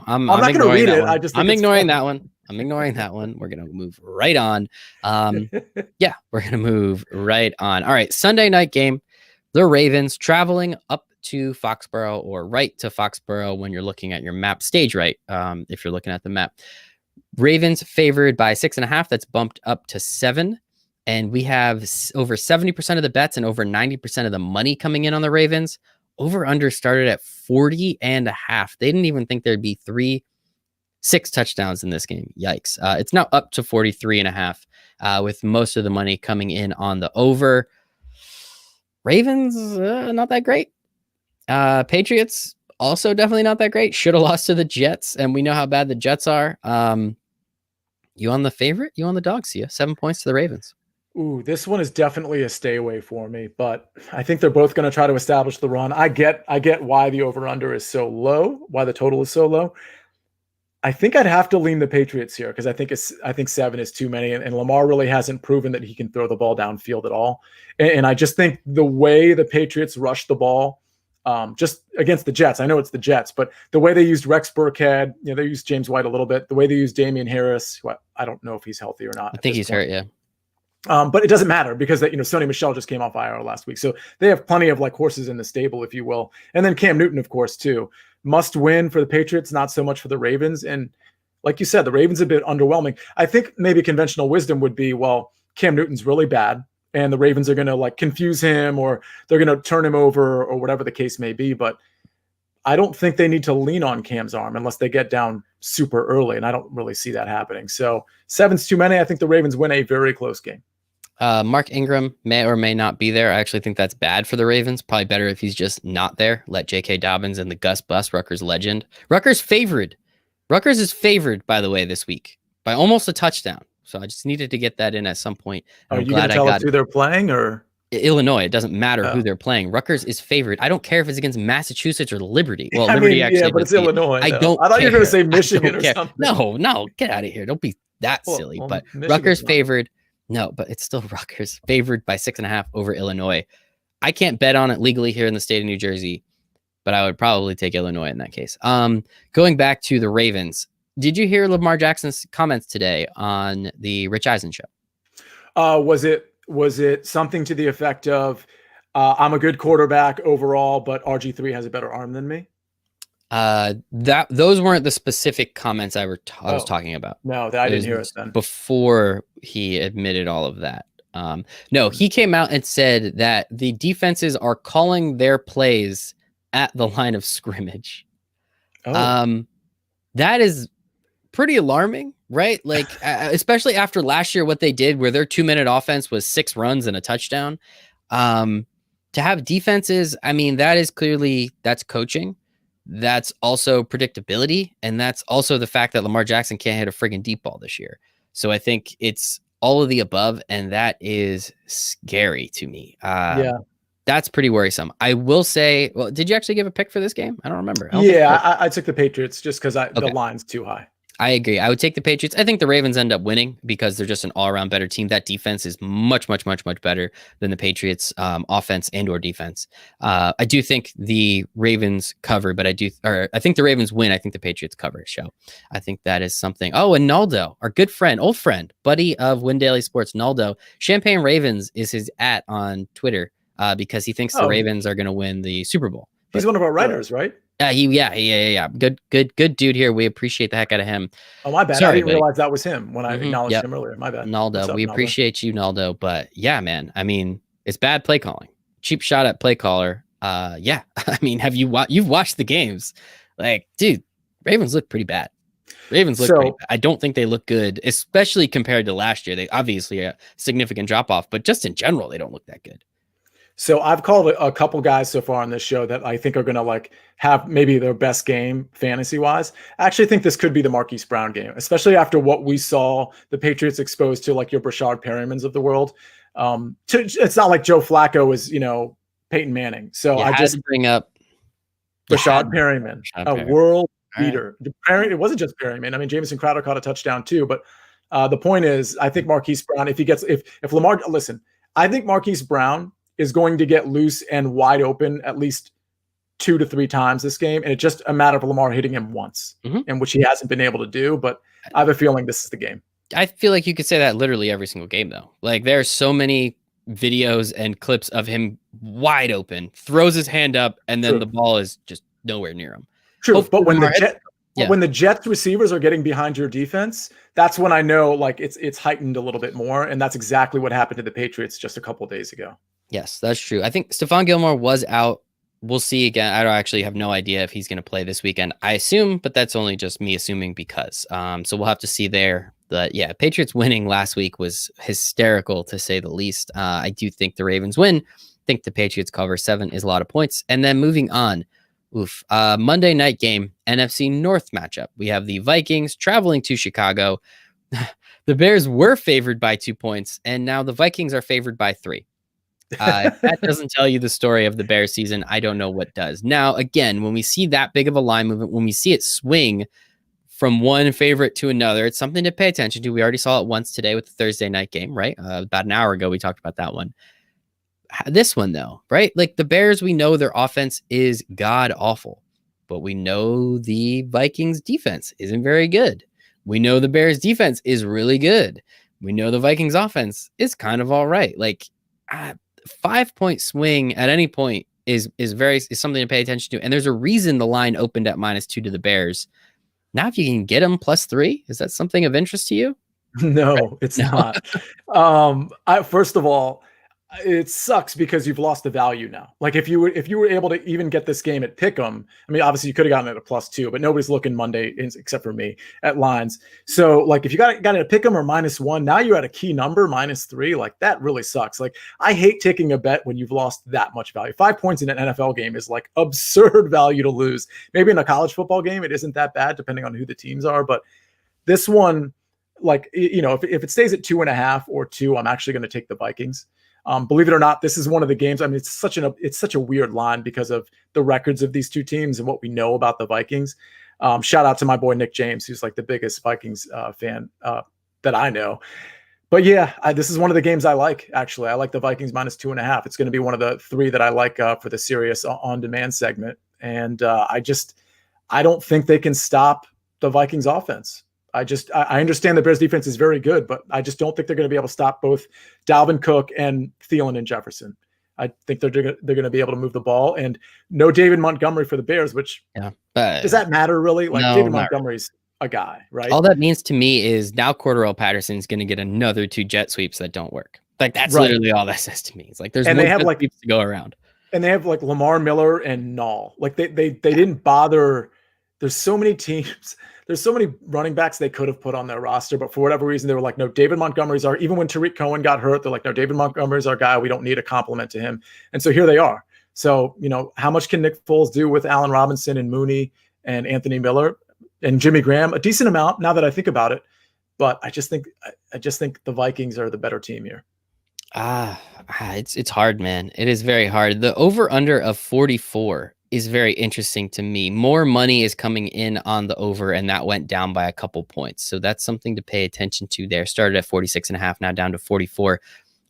I'm not going to read it. I'm ignoring that one. I'm ignoring that one. We're going to move right on. Yeah, we're going to move right on. All right, Sunday night game. The Ravens traveling up to Foxborough, or right to Foxborough when you're looking at your map. Stage right, if you're looking at the map. Ravens favored by 6.5. That's bumped up to 7. And we have over 70% of the bets and over 90% of the money coming in on the Ravens. Over under started at 40.5. They didn't even think there'd be 6 touchdowns in this game. Yikes. It's now up to 43.5 with most of the money coming in on the over. Ravens, not that great. Patriots, also definitely not that great. Should have lost to the Jets, and we know how bad the Jets are. You on the favorite? You on the dog, Sia? 7 points to the Ravens. Ooh, this one is definitely a stay away for me, but I think they're both going to try to establish the run. I get why the over-under is so low, why the total is so low. I think I'd have to lean the Patriots here because I think 7 is too many, and Lamar really hasn't proven that he can throw the ball downfield at all. And I just think the way the Patriots rushed the ball, just against the Jets, I know it's the Jets, but the way they used Rex Burkhead, they used James White a little bit, the way they used Damian Harris, who I don't know if he's healthy or not. I think he's hurt, yeah. But it doesn't matter because Sony Michel just came off IR last week. So they have plenty of like horses in the stable, if you will. And then Cam Newton, of course, too. Must win for the Patriots, not so much for the Ravens. And like you said, the Ravens a bit underwhelming. I think maybe conventional wisdom would be, well, Cam Newton's really bad and the Ravens are going to like confuse him or they're going to turn him over or whatever the case may be. But I don't think they need to lean on Cam's arm unless they get down super early, and I don't really see that happening. So 7's too many. I think the Ravens win a very close game. Mark Ingram may or may not be there. I actually think that's bad for the Ravens. Probably better if he's just not there. Let J.K. Dobbins and the Gus Bus, Rutgers legend. Rutgers is favored, by the way, this week by almost a touchdown. So I just needed to get that in at some point. Are you going to tell us who they're playing, or Illinois? It doesn't matter who they're playing. Rutgers is favored. I don't care if it's against Massachusetts or Liberty. Well, Liberty actually, yeah, but it's Illinois. I thought you were going to say Michigan or something. No, get out of here. Don't be that silly. But Rutgers favored. No, but it's still Rutgers favored by 6.5 over Illinois. I can't bet on it legally here in the state of New Jersey, but I would probably take Illinois in that case. Going back to the Ravens, did you hear Lamar Jackson's comments today on the Rich Eisen show? Was it something to the effect of, I'm a good quarterback overall, but RG3 has a better arm than me? Those weren't the specific comments I was talking about. No, I didn't hear it then. Before he admitted all of that. No, he came out and said that the defenses are calling their plays at the line of scrimmage. That is pretty alarming, right? Like, especially after last year, what they did where their 2-minute offense was 6 runs and a touchdown. To have defenses, I mean, that's coaching. That's also predictability. And that's also the fact that Lamar Jackson can't hit a friggin' deep ball this year. So I think it's all of the above. And that is scary to me. That's pretty worrisome. I will say, well, did you actually give a pick for this game? I don't remember. I took the Patriots just because the line's too high. I agree. I would take the Patriots. I think the Ravens end up winning because they're just an all-around better team. That defense is much, much, much, much better than the Patriots' offense and or defense. I do think the Ravens cover, but I think the Ravens win. I think the Patriots cover. So I think that is something. Oh, and Naldo, our good friend, old friend, buddy of Win Daily Sports, Naldo, Champagne Ravens is his @ on Twitter because he thinks the Ravens are going to win the Super Bowl. He's one of our writers, right? Yeah. Good dude here. We appreciate the heck out of him. Oh, my bad. Sorry, I didn't realize that was him when I acknowledged him earlier. My bad. Naldo, we appreciate you, Naldo. But yeah, man, I mean, it's bad play calling. Cheap shot at play caller. Yeah. I mean, you've watched the games. Like, dude, Ravens look pretty bad. Pretty bad. I don't think they look good, especially compared to last year. They obviously a significant drop off, but just in general, they don't look that good. So I've called a couple guys so far on this show that I think are going to have maybe their best game fantasy wise. I actually think this could be the Marquise Brown game, especially after what we saw the Patriots exposed to, like your Brashard Perrimans of the world. It's not like Joe Flacco is, Peyton Manning. So I just bring up Brashard Perriman, a world leader. It wasn't just Perriman. I mean, Jamison Crowder caught a touchdown too. But the point is, I think Marquise Brown, if Lamar, listen, I think Marquise Brown is going to get loose and wide open at least 2 to 3 times this game. And it's just a matter of Lamar hitting him once, and which he hasn't been able to do. But I have a feeling this is the game. I feel like you could say that literally every single game, though. Like, there are so many videos and clips of him wide open, throws his hand up, and then the ball is just nowhere near him. True. But when the Jets receivers are getting behind your defense, that's when I know it's heightened a little bit more. And that's exactly what happened to the Patriots just a couple of days ago. Yes, that's true. I think Stephon Gilmore was out. We'll see again. I actually have no idea if he's going to play this weekend. I assume, but that's only just me assuming because. So we'll have to see there. But yeah, Patriots winning last week was hysterical to say the least. I do think the Ravens win. I think the Patriots cover 7 is a lot of points. And then moving on. Monday night game, NFC North matchup. We have the Vikings traveling to Chicago. The Bears were favored by 2 points, and now the Vikings are favored by 3. If that doesn't tell you the story of the Bears season, I don't know what does. Now, again, when we see that big of a line movement, when we see it swing from one favorite to another, it's something to pay attention to. We already saw it once today with the Thursday night game, right? About an hour ago, we talked about that one. This one, though, right? Like the Bears, we know their offense is god awful, but we know the Vikings defense isn't very good. We know the Bears defense is really good. We know the Vikings offense is kind of all right. Like 5-point swing at any point is something to pay attention to. And there's a reason the line opened at -2 to the Bears. Now, if you can get them +3, is that something of interest to you? No, it's not. First of all, It sucks because you've lost the value now. Like if you were able to even get this game at Pick'em, I mean, obviously you could have gotten it at +2, but nobody's looking Monday except for me at lines. So like if you got it at Pick'em or -1, now you're at a key number -3. Like that really sucks. Like I hate taking a bet when you've lost that much value. 5 points in an NFL game is like absurd value to lose. Maybe in a college football game it isn't that bad depending on who the teams are, but this one, like if it stays at 2.5 or 2, I'm actually going to take the Vikings. Believe it or not, this is one of the games. I mean, it's such a weird line because of the records of these two teams and what we know about the Vikings. Shout out to my boy Nick James, who's like the biggest Vikings fan that I know. But yeah, this is one of the games I like. Actually, I like the Vikings -2.5. It's going to be one of the 3 that I like for the Sirius on-demand segment. And I don't think they can stop the Vikings offense. I understand the Bears defense is very good, but I just don't think they're going to be able to stop both Dalvin Cook and Thielen and Jefferson. I think they're going to be able to move the ball, and no David Montgomery for the Bears, which does that matter really? Like no, David Montgomery's a guy, right? All that means to me is now Cordarrelle Patterson's going to get another 2 jet sweeps that don't work. Like that's literally all that says to me. It's like there's more jet sweeps to go around. And they have like Lamar Miller and Nall. Like they didn't bother. There's so many teams. There's so many running backs they could have put on their roster, but for whatever reason, they were like, no, David Montgomery's our, even when Tariq Cohen got hurt, they're like, no, David Montgomery's our guy. We don't need a compliment to him. And so here they are. So, how much can Nick Foles do with Allen Robinson and Mooney and Anthony Miller and Jimmy Graham? A decent amount now that I think about it. But I just think the Vikings are the better team here. It's hard, man. It is very hard. The over under of 44 is very interesting to me. More money is coming in on the over, and that went down by a couple points. So that's something to pay attention to there. Started at 46.5, now down to 44.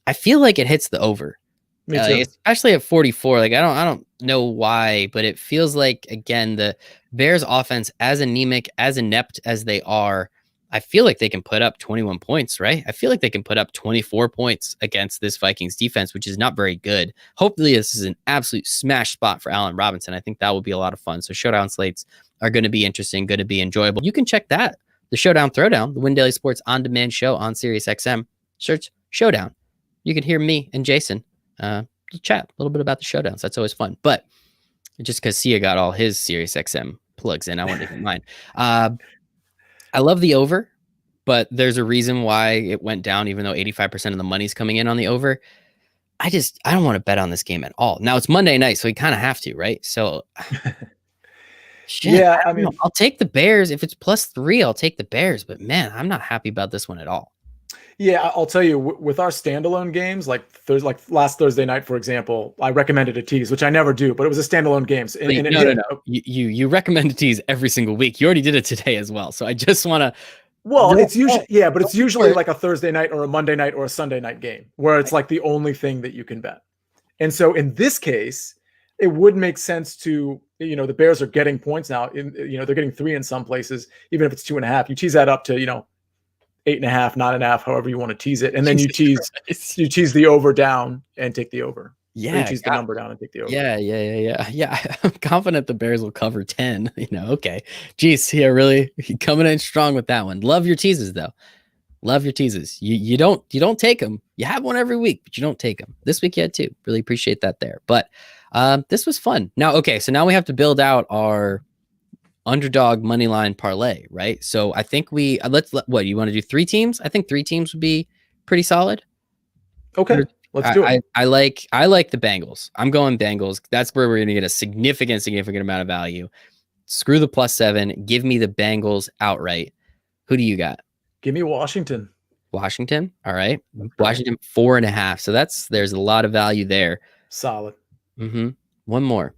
I feel like it hits the over. Me too. Especially at 44. Like I don't know why, but it feels like, again, the Bears offense, as anemic, as inept as they are, I feel like they can put up 21 points, right? I feel like they can put up 24 points against this Vikings defense, which is not very good. Hopefully this is an absolute smash spot for Allen Robinson. I think that will be a lot of fun. So showdown slates are going to be interesting, going to be enjoyable. You can check that, the Showdown Throwdown, the Win Daily Sports on-demand show on SiriusXM. Search Showdown. You can hear me and Jason chat a little bit about the showdowns. That's always fun. But just because Sia got all his SiriusXM plugs in, I won't even mind. I love the over, but there's a reason why it went down, even though 85% of the money's coming in on the over. I don't want to bet on this game at all. Now it's Monday night, so we kind of have to, right? So shit, yeah, I mean, I'll take the Bears. If it's +3, I'll take the Bears, but man, I'm not happy about this one at all. Yeah, I'll tell you, with our standalone games, like last Thursday night, for example, I recommended a tease, which I never do, but it was a standalone game. No. You recommend a tease every single week. You already did it today as well. So I just want to. Well, it's usually like a Thursday night or a Monday night or a Sunday night game where it's like the only thing that you can bet. And so in this case, it would make sense to, the Bears are getting points now. They're getting 3 in some places, even if it's 2.5. You tease that up to, 8.5, 9.5, however you want to tease it. And then you tease the over down and take the over. Yeah. You tease the number down and take the over. Yeah. I'm confident the Bears will cover 10. Okay. Geez, yeah, really coming in strong with that one. Love your teases though. Love your teases. You don't take them. You have one every week, but you don't take them. This week you had 2. Really appreciate that there. But this was fun. Now, okay, so now we have to build out our underdog money line parlay, right? So I think what you want to do 3 teams? I think 3 teams would be pretty solid. Okay, let's do it. I like the Bengals. I'm going Bengals. That's where we're going to get a significant amount of value. Screw the +7. Give me the Bengals outright. Who do you got? Give me Washington. Washington. All right. Washington 4.5. So there's a lot of value there. Solid. One more.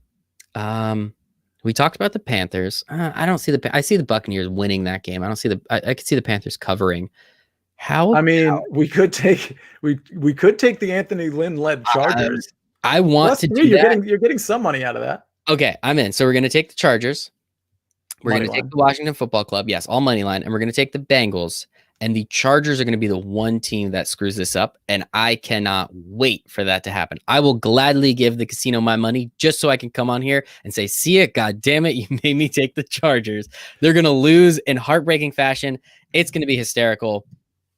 We talked about the Panthers. I don't see I see the Buccaneers winning that game. I don't see I could see the Panthers covering. We could take the Anthony Lynn led Chargers. I want to do that. You're getting some money out of that. Okay, I'm in. So we're going to take the Chargers. We're going to take the Washington Football Club. Yes, all money line. And we're going to take the Bengals. And the Chargers are going to be the one team that screws this up. And I cannot wait for that to happen. I will gladly give the casino my money just so I can come on here and say, see it, God damn it, you made me take the Chargers. They're going to lose in heartbreaking fashion. It's going to be hysterical.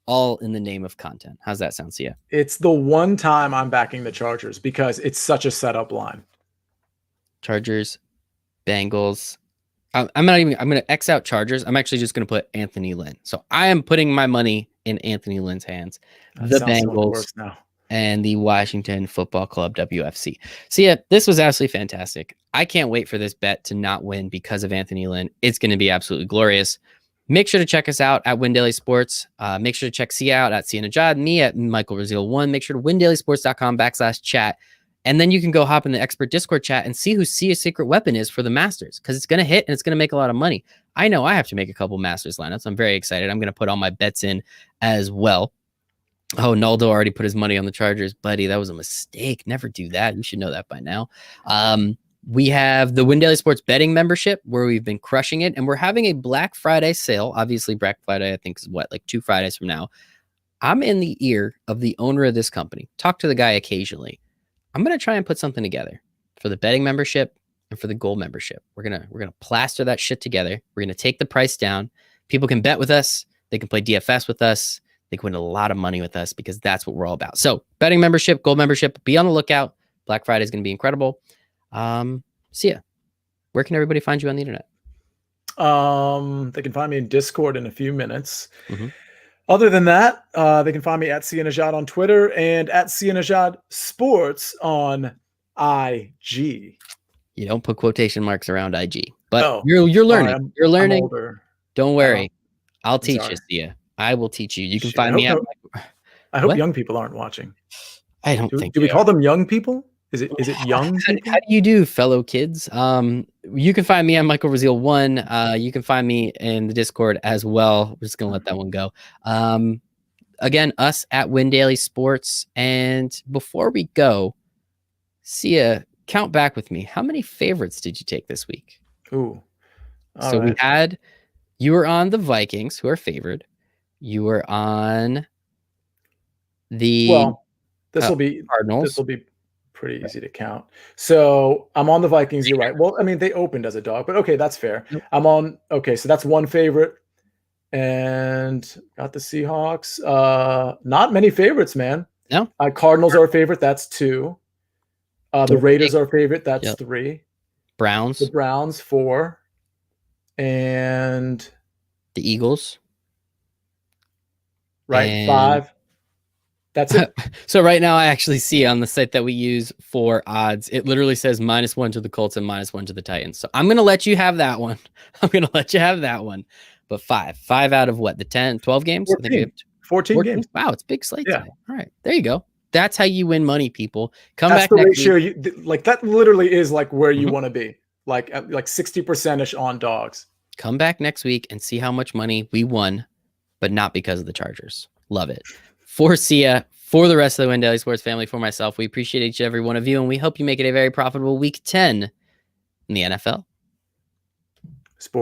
all in the name of content. How's that sound, Sia? It's the one time I'm backing the Chargers because it's such a setup line. Chargers, Bengals. I'm going to X out Chargers. I'm actually just going to put Anthony Lynn. So I am putting my money in Anthony Lynn's hands. The Bengals and the Washington Football Club WFC. So yeah, this was absolutely fantastic. I can't wait for this bet to not win because of Anthony Lynn. It's going to be absolutely glorious. Make sure to check us out at Win Daily Sports. Make sure to check Sia out at Sia and Najad, me at Michael Razil 1. Make sure to windailysports.com/chat. And then you can go hop in the expert Discord chat and see who Sia's secret weapon is for the Masters, because it's going to hit and it's going to make a lot of money. I know I have to make a couple Masters lineups. I'm very excited. I'm going to put all my bets in as well. Oh, Naldo already put his money on the Chargers. Buddy, that was a mistake. Never do that. You should know that by now. We have the Win Daily Sports betting membership where we've been crushing it. And we're having a Black Friday sale. Obviously, Black Friday, I think, is like 2 Fridays from now. I'm in the ear of the owner of this company. Talk to the guy occasionally. I'm going to try and put something together for the betting membership and for the gold membership. We're going to plaster that shit together. We're going to take the price down. People can bet with us. They can play DFS with us. They can win a lot of money with us because that's what we're all about. So betting membership, gold membership, be on the lookout. Black Friday is going to be incredible. Sia, where can everybody find you on the internet? They can find me in Discord in a few minutes. Mm-hmm. Other than that, they can find me at Sia Najad on Twitter and at Sia Najad Sports on IG. You don't put quotation marks around IG, but you're learning. You're learning. Don't worry. I'll teach you, Sia. I will teach you. You can find me out. I hope young people aren't watching. I don't think. Do we call them young people? Is it young people? How do you do, fellow kids? You can find me on Michael Razil 1. You can find me in the Discord as well. We're just gonna let that one go. Again, us at Win Daily Sports. And before we go, Sia, count back with me. How many favorites did you take this week? Ooh. So we had, you were on the Vikings, who are favored. You were on the this will be Cardinals. This will be pretty easy to count. So I'm on the Vikings. You're right. Well, I mean, they opened as a dog, but okay, that's fair. I'm on. Okay, so that's one favorite, and got the Seahawks. Not many favorites, man. No. Cardinals are a favorite. That's 2. The Raiders are a favorite. That's 3. Browns. The Browns 4, and the Eagles. Right, and 5. That's it. So right now, I actually see on the site that we use for odds, it literally says -1 to the Colts and -1 to the Titans. So I'm going to let you have that one. But 5 out of what? The 10, 12 games? 14, I think 14 games. Wow, it's a big slate today. All right, there you go. That's how you win money, people. That's back the next ratio. Like that literally is like where you want to be. Like 60%ish on dogs. Come back next week and see how much money we won, but not because of the Chargers. Love it. For Sia, for the rest of the Win Daily Sports family, for myself, we appreciate each and every one of you, and we hope you make it a very profitable Week 10 in the NFL. Sports.